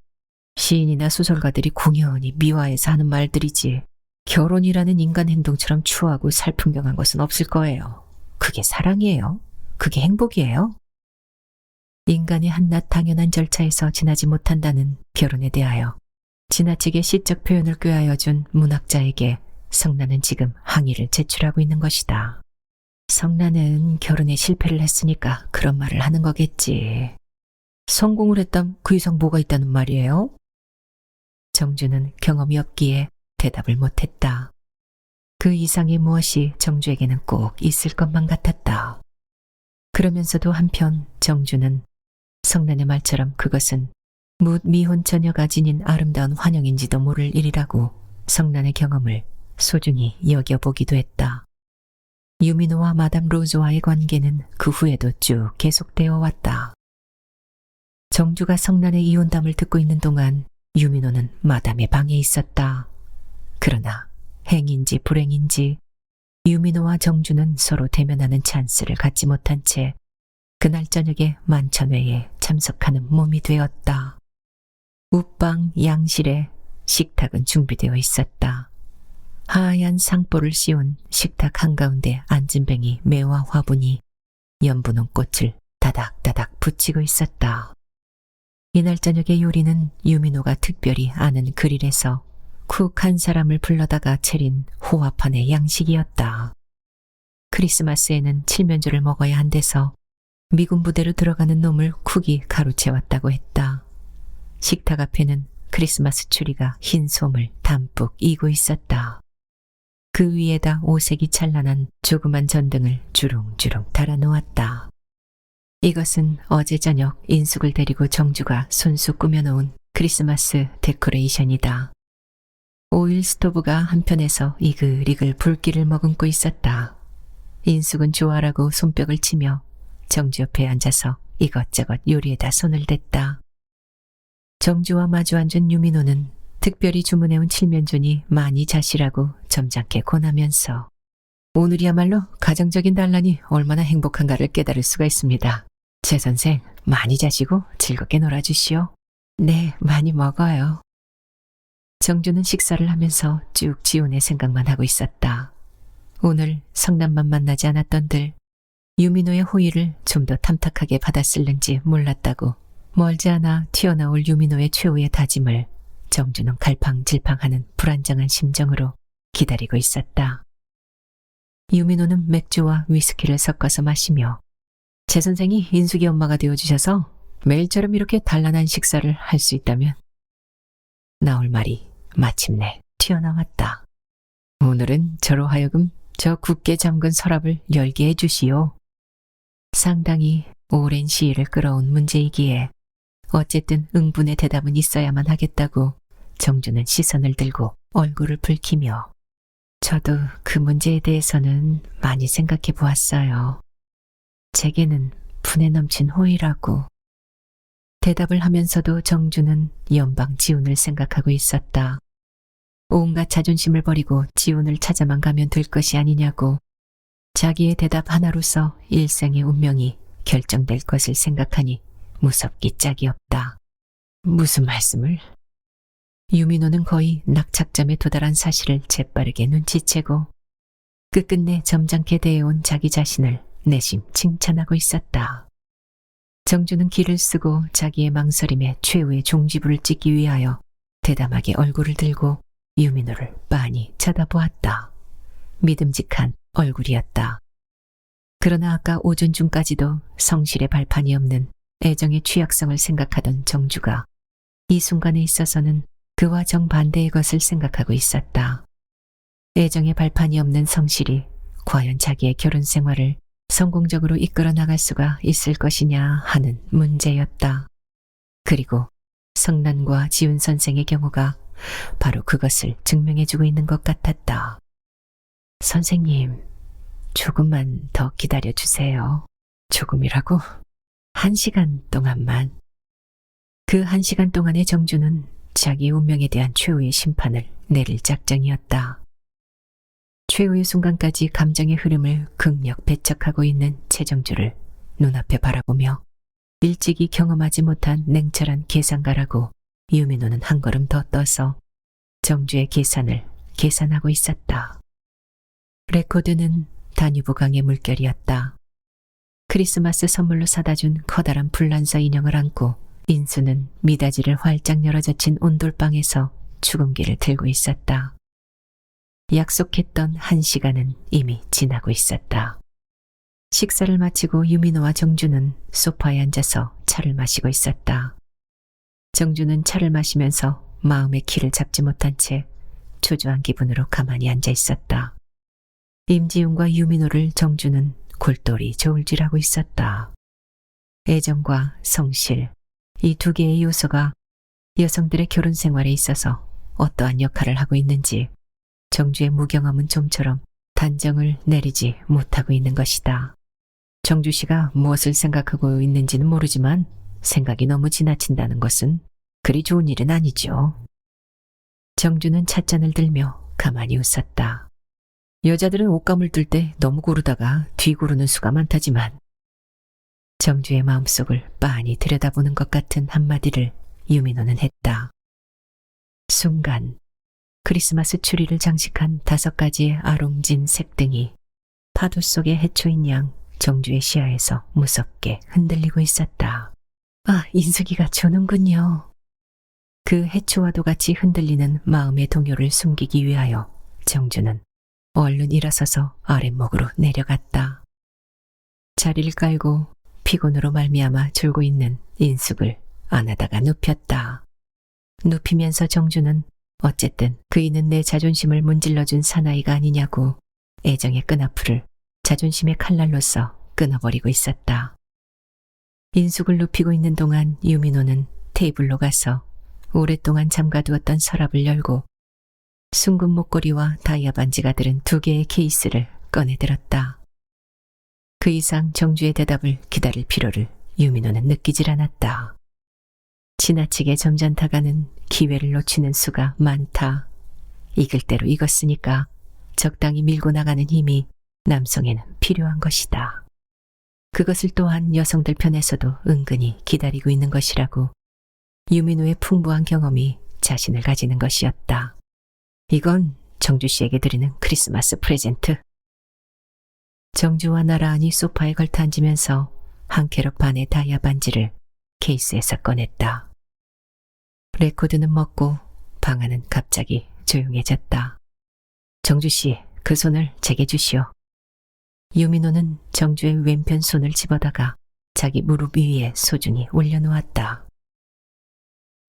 시인이나 소설가들이 공연히 미화해서 하는 말들이지 결혼이라는 인간 행동처럼 추하고 살풍경한 것은 없을 거예요. 그게 사랑이에요? 그게 행복이에요? 인간의 한낱 당연한 절차에서 지나지 못한다는 결혼에 대하여 지나치게 시적 표현을 꾀하여준 문학자에게 성란은 지금 항의를 제출하고 있는 것이다. 성란은 결혼에 실패를 했으니까 그런 말을 하는 거겠지. 성공을 했다면 그 이상 뭐가 있다는 말이에요? 정주는 경험이 없기에 대답을 못했다. 그 이상의 무엇이 정주에게는 꼭 있을 것만 같았다. 그러면서도 한편 정주는 성란의 말처럼 그것은 묻 미혼 처녀가 지닌 아름다운 환영인지도 모를 일이라고 성란의 경험을 소중히 여겨보기도 했다. 유민호와 마담 로즈와의 관계는 그 후에도 쭉 계속되어 왔다. 정주가 성란의 이혼담을 듣고 있는 동안 유민호는 마담의 방에 있었다. 그러나 행인지 불행인지 유민호와 정주는 서로 대면하는 찬스를 갖지 못한 채 그날 저녁에 만찬회에 참석하는 몸이 되었다. 웃방 양실에 식탁은 준비되어 있었다. 하얀 상보를 씌운 식탁 한가운데 안진뱅이 매와 화분이 연분홍 꽃을 다닥다닥 붙이고 있었다. 이날 저녁의 요리는 유민호가 특별히 아는 그릴에서 쿡 한 사람을 불러다가 차린 호화판의 양식이었다. 크리스마스에는 칠면조를 먹어야 한대서 미군 부대로 들어가는 놈을 쿡이 가로채웠다고 했다. 식탁 앞에는 크리스마스 추리가 흰 솜을 담뿍 이고 있었다. 그 위에다 오색이 찬란한 조그만 전등을 주렁주렁 달아놓았다. 이것은 어제 저녁 인숙을 데리고 정주가 손수 꾸며놓은 크리스마스 데코레이션이다. 오일 스토브가 한편에서 이글이글 불길을 머금고 있었다. 인숙은 좋아라고 손뼉을 치며 정주 옆에 앉아서 이것저것 요리에다 손을 댔다. 정주와 마주 앉은 유민호는 특별히 주문해온 칠면조니 많이 자시라고 점잖게 권하면서 오늘이야말로 가정적인 단란이 얼마나 행복한가를 깨달을 수가 있습니다. 제 선생 많이 자시고 즐겁게 놀아주시오. 네, 많이 먹어요. 정주는 식사를 하면서 쭉 지훈의 생각만 하고 있었다. 오늘 성남만 만나지 않았던들 유민호의 호의를 좀 더 탐탁하게 받았을는지 몰랐다고 멀지 않아 튀어나올 유민호의 최후의 다짐을 정주는 갈팡질팡하는 불안정한 심정으로 기다리고 있었다. 유민호는 맥주와 위스키를 섞어서 마시며 제 선생이 인숙이 엄마가 되어주셔서 매일처럼 이렇게 단란한 식사를 할 수 있다면 나올 말이 마침내 튀어나왔다. 오늘은 저로 하여금 저 굳게 잠근 서랍을 열게 해주시오. 상당히 오랜 시일을 끌어온 문제이기에 어쨌든 응분의 대답은 있어야만 하겠다고 정주는 시선을 들고 얼굴을 붉히며 저도 그 문제에 대해서는 많이 생각해 보았어요. 제게는 분에 넘친 호의라고. 대답을 하면서도 정주는 연방 지훈을 생각하고 있었다. 온갖 자존심을 버리고 지훈을 찾아만 가면 될 것이 아니냐고. 자기의 대답 하나로서 일생의 운명이 결정될 것을 생각하니 무섭기 짝이 없다. 무슨 말씀을? 유민호는 거의 낙착점에 도달한 사실을 재빠르게 눈치채고 끝끝내 점잖게 대해온 자기 자신을 내심 칭찬하고 있었다. 정주는 기를 쓰고 자기의 망설임에 최후의 종지부를 찍기 위하여 대담하게 얼굴을 들고 유민호를 빤히 쳐다보았다. 믿음직한 얼굴이었다. 그러나 아까 오전 중까지도 성실의 발판이 없는 애정의 취약성을 생각하던 정주가 이 순간에 있어서는 그와 정반대의 것을 생각하고 있었다. 애정의 발판이 없는 성실이 과연 자기의 결혼 생활을 성공적으로 이끌어 나갈 수가 있을 것이냐 하는 문제였다. 그리고 성난과 지훈 선생의 경우가 바로 그것을 증명해주고 있는 것 같았다. 선생님, 조금만 더 기다려주세요. 조금이라고? 1시간 동안만. 그 1시간 동안의 정주는 자기 운명에 대한 최후의 심판을 내릴 작정이었다. 최후의 순간까지 감정의 흐름을 극력 배척하고 있는 최정주를 눈앞에 바라보며 일찍이 경험하지 못한 냉철한 계산가라고 유민호는 한 걸음 더 떠서 정주의 계산을 계산하고 있었다. 레코드는 단유부강의 물결이었다. 크리스마스 선물로 사다 준 커다란 불란서 인형을 안고 인수는 미닫이를 활짝 열어젖힌 온돌방에서 죽음기를 들고 있었다. 약속했던 1시간은 이미 지나고 있었다. 식사를 마치고 유민호와 정주는 소파에 앉아서 차를 마시고 있었다. 정주는 차를 마시면서 마음의 키를 잡지 못한 채 초조한 기분으로 가만히 앉아 있었다. 임지훈과 유민호를 정주는 골똘히 저울질하고 있었다. 애정과 성실, 이 두 개의 요소가 여성들의 결혼 생활에 있어서 어떠한 역할을 하고 있는지 정주의 무경험은 좀처럼 단정을 내리지 못하고 있는 것이다. 정주 씨가 무엇을 생각하고 있는지는 모르지만 생각이 너무 지나친다는 것은 그리 좋은 일은 아니죠. 정주는 찻잔을 들며 가만히 웃었다. 여자들은 옷감을 뜰 때 너무 고르다가 뒤 고르는 수가 많다지만 정주의 마음속을 빤히 들여다보는 것 같은 한마디를 유민호는 했다. 순간 크리스마스 추리를 장식한 5가지의 아롱진 색등이 파도 속의 해초인 양 정주의 시야에서 무섭게 흔들리고 있었다. 아, 인숙이가 조는군요. 그 해초와도 같이 흔들리는 마음의 동요를 숨기기 위하여 정주는 얼른 일어서서 아랫목으로 내려갔다. 자리를 깔고 피곤으로 말미암아 졸고 있는 인숙을 안아다가 눕혔다. 눕히면서 정주는 어쨌든 그이는 내 자존심을 문질러준 사나이가 아니냐고 애정의 끈앞을 자존심의 칼날로서 끊어버리고 있었다. 인숙을 눕히고 있는 동안 유민호는 테이블로 가서 오랫동안 잠가두었던 서랍을 열고 숭근 목걸이와 다이아 반지가 들은 2개의 케이스를 꺼내들었다. 그 이상 정주의 대답을 기다릴 필요를 유민호는 느끼질 않았다. 지나치게 점잖다가는 기회를 놓치는 수가 많다. 익을 대로 익었으니까 적당히 밀고 나가는 힘이 남성에는 필요한 것이다. 그것을 또한 여성들 편에서도 은근히 기다리고 있는 것이라고 유민호의 풍부한 경험이 자신을 가지는 것이었다. 이건 정주 씨에게 드리는 크리스마스 프레젠트. 정주와 나란히 소파에 걸터 앉으면서 한 캐럿 반의 다이아 반지를 케이스에서 꺼냈다. 레코드는 멎고 방 안은 갑자기 조용해졌다. 정주 씨, 그 손을 제게 주시오. 유민호는 정주의 왼편 손을 집어다가 자기 무릎 위에 소중히 올려놓았다.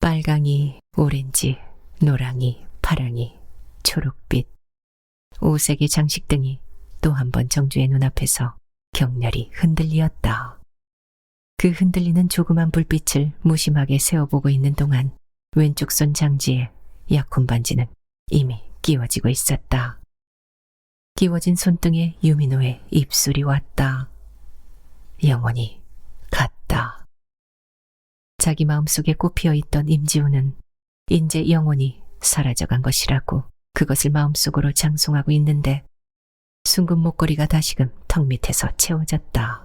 빨강이, 오렌지, 노랑이, 파랑이, 초록빛, 5색의 장식 등이 또 한 번 정주의 눈앞에서 격렬히 흔들리었다. 그 흔들리는 조그만 불빛을 무심하게 세어보고 있는 동안 왼쪽 손 장지에 약혼 반지는 이미 끼워지고 있었다. 끼워진 손등에 유민호의 입술이 왔다. 영원히 갔다. 자기 마음속에 꽃피어있던 임지훈은 이제 영원히 사라져간 것이라고 그것을 마음속으로 장송하고 있는데 숭근 목걸이가 다시금 턱 밑에서 채워졌다.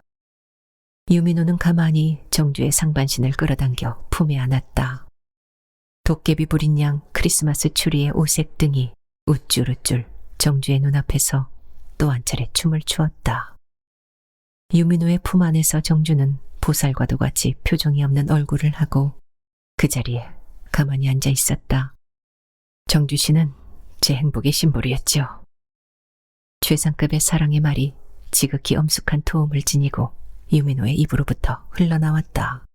유민호는 가만히 정주의 상반신을 끌어당겨 품에 안았다. 도깨비 부린 양 크리스마스 추리의 5색 등이 우쭐우쭐 정주의 눈앞에서 또 한 차례 춤을 추었다. 유민호의 품 안에서 정주는 보살과도 같이 표정이 없는 얼굴을 하고 그 자리에 가만히 앉아 있었다. 정주 씨는 제 행복의 심볼이었죠. 최상급의 사랑의 말이 지극히 엄숙한 토음을 지니고 유민호의 입으로부터 흘러나왔다.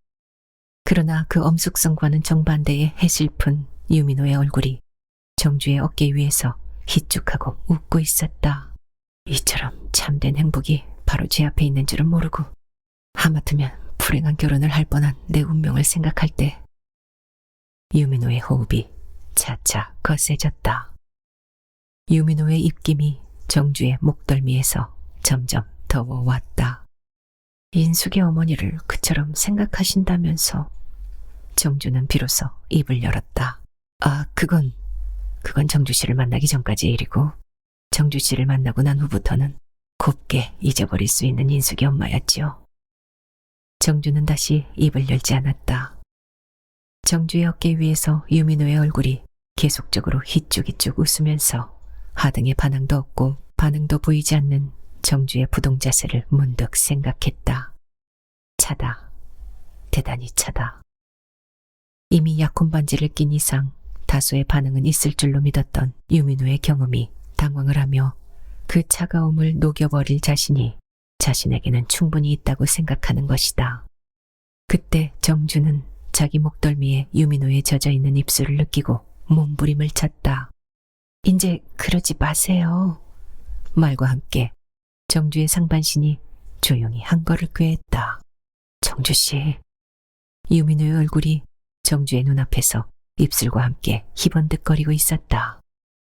그러나 그 엄숙성과는 정반대의 해슬픈 유민호의 얼굴이 정주의 어깨 위에서 희쭉하고 웃고 있었다. 이처럼 참된 행복이 바로 제 앞에 있는 줄은 모르고 하마터면 불행한 결혼을 할 뻔한 내 운명을 생각할 때 유민호의 호흡이 차차 거세졌다. 유민호의 입김이 정주의 목덜미에서 점점 더워왔다. 인숙의 어머니를 그처럼 생각하신다면서 정주는 비로소 입을 열었다. 아, 그건 정주 씨를 만나기 전까지의 일이고 정주 씨를 만나고 난 후부터는 곱게 잊어버릴 수 있는 인숙의 엄마였지요. 정주는 다시 입을 열지 않았다. 정주의 어깨 위에서 유민호의 얼굴이 계속적으로 희쭉희쭉 웃으면서 하등의 반항도 없고 반응도 보이지 않는 정주의 부동자세를 문득 생각했다. 차다. 대단히 차다. 이미 약혼 반지를 낀 이상 다소의 반응은 있을 줄로 믿었던 유민호의 경험이 당황을 하며 그 차가움을 녹여버릴 자신이 자신에게는 충분히 있다고 생각하는 것이다. 그때 정주는 자기 목덜미에 유민호의 젖어있는 입술을 느끼고 몸부림을 쳤다. 이제 그러지 마세요. 말과 함께 정주의 상반신이 조용히 한걸을 꾀했다. 정주씨. 유민호의 얼굴이 정주의 눈앞에서 입술과 함께 희번득거리고 있었다.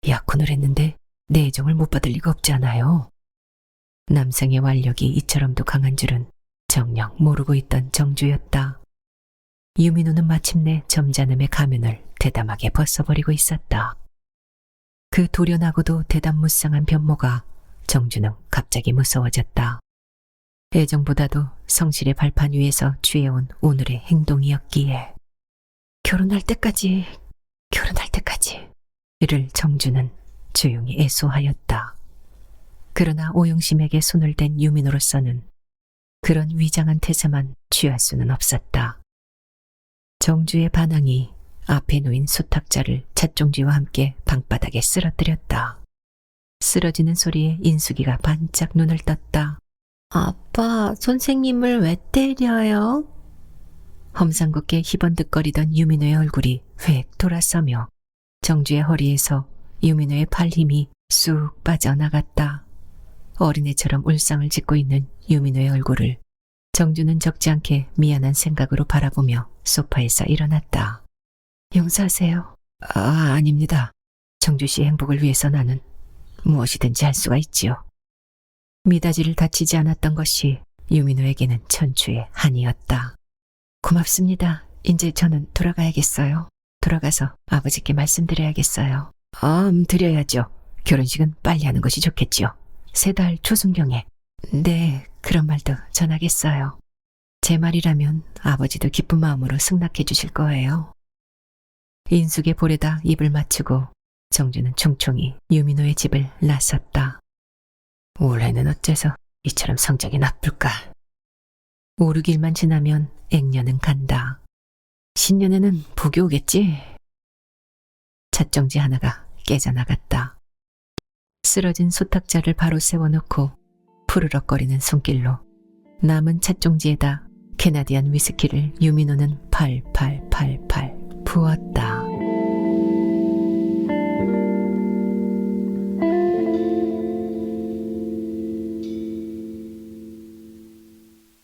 약혼을 했는데 내 애정을 못 받을 리가 없잖아요. 남성의 완력이 이처럼도 강한 줄은 정녕 모르고 있던 정주였다. 유민호는 마침내 점잖음의 가면을 대담하게 벗어버리고 있었다. 그 도련하고도 대담무쌍한 변모가 정주는 갑자기 무서워졌다. 애정보다도 성실의 발판 위에서 취해온 오늘의 행동이었기에 결혼할 때까지 이를 정주는 조용히 애소하였다. 그러나 오영심에게 손을 댄 유민호로서는 그런 위장한 태세만 취할 수는 없었다. 정주의 반항이 앞에 놓인 수탁자를 찻종지와 함께 방바닥에 쓰러뜨렸다. 쓰러지는 소리에 인숙이가 반짝 눈을 떴다. 아빠, 선생님을 왜 때려요? 험상궂게 희번득거리던 유민호의 얼굴이 획 돌아서며 정주의 허리에서 유민호의 팔 힘이 쑥 빠져나갔다. 어린애처럼 울상을 짓고 있는 유민호의 얼굴을 정주는 적지 않게 미안한 생각으로 바라보며 소파에서 일어났다. 용서하세요. 아닙니다. 정주 씨의 행복을 위해서 나는 무엇이든지 할 수가 있지요. 미다지를 다치지 않았던 것이 유민호에게는 천추의 한이었다. 고맙습니다. 이제 저는 돌아가야겠어요. 돌아가서 아버지께 말씀드려야겠어요. 드려야죠. 결혼식은 빨리 하는 것이 좋겠지요. 3달 초순경에. 네, 그런 말도 전하겠어요. 제 말이라면 아버지도 기쁜 마음으로 승낙해 주실 거예요. 인숙의 볼에다 입을 맞추고 정주는 총총히 유민호의 집을 나섰다. 올해는 어째서 이처럼 성적이 나쁠까? 오르길만 지나면 액년은 간다. 신년에는 복이 오겠지? 찻정지 하나가 깨져나갔다. 쓰러진 소탁자를 바로 세워놓고 푸르럭거리는 손길로 남은 찻종지에다 캐나디안 위스키를 유민호는 팔팔팔팔 부었다.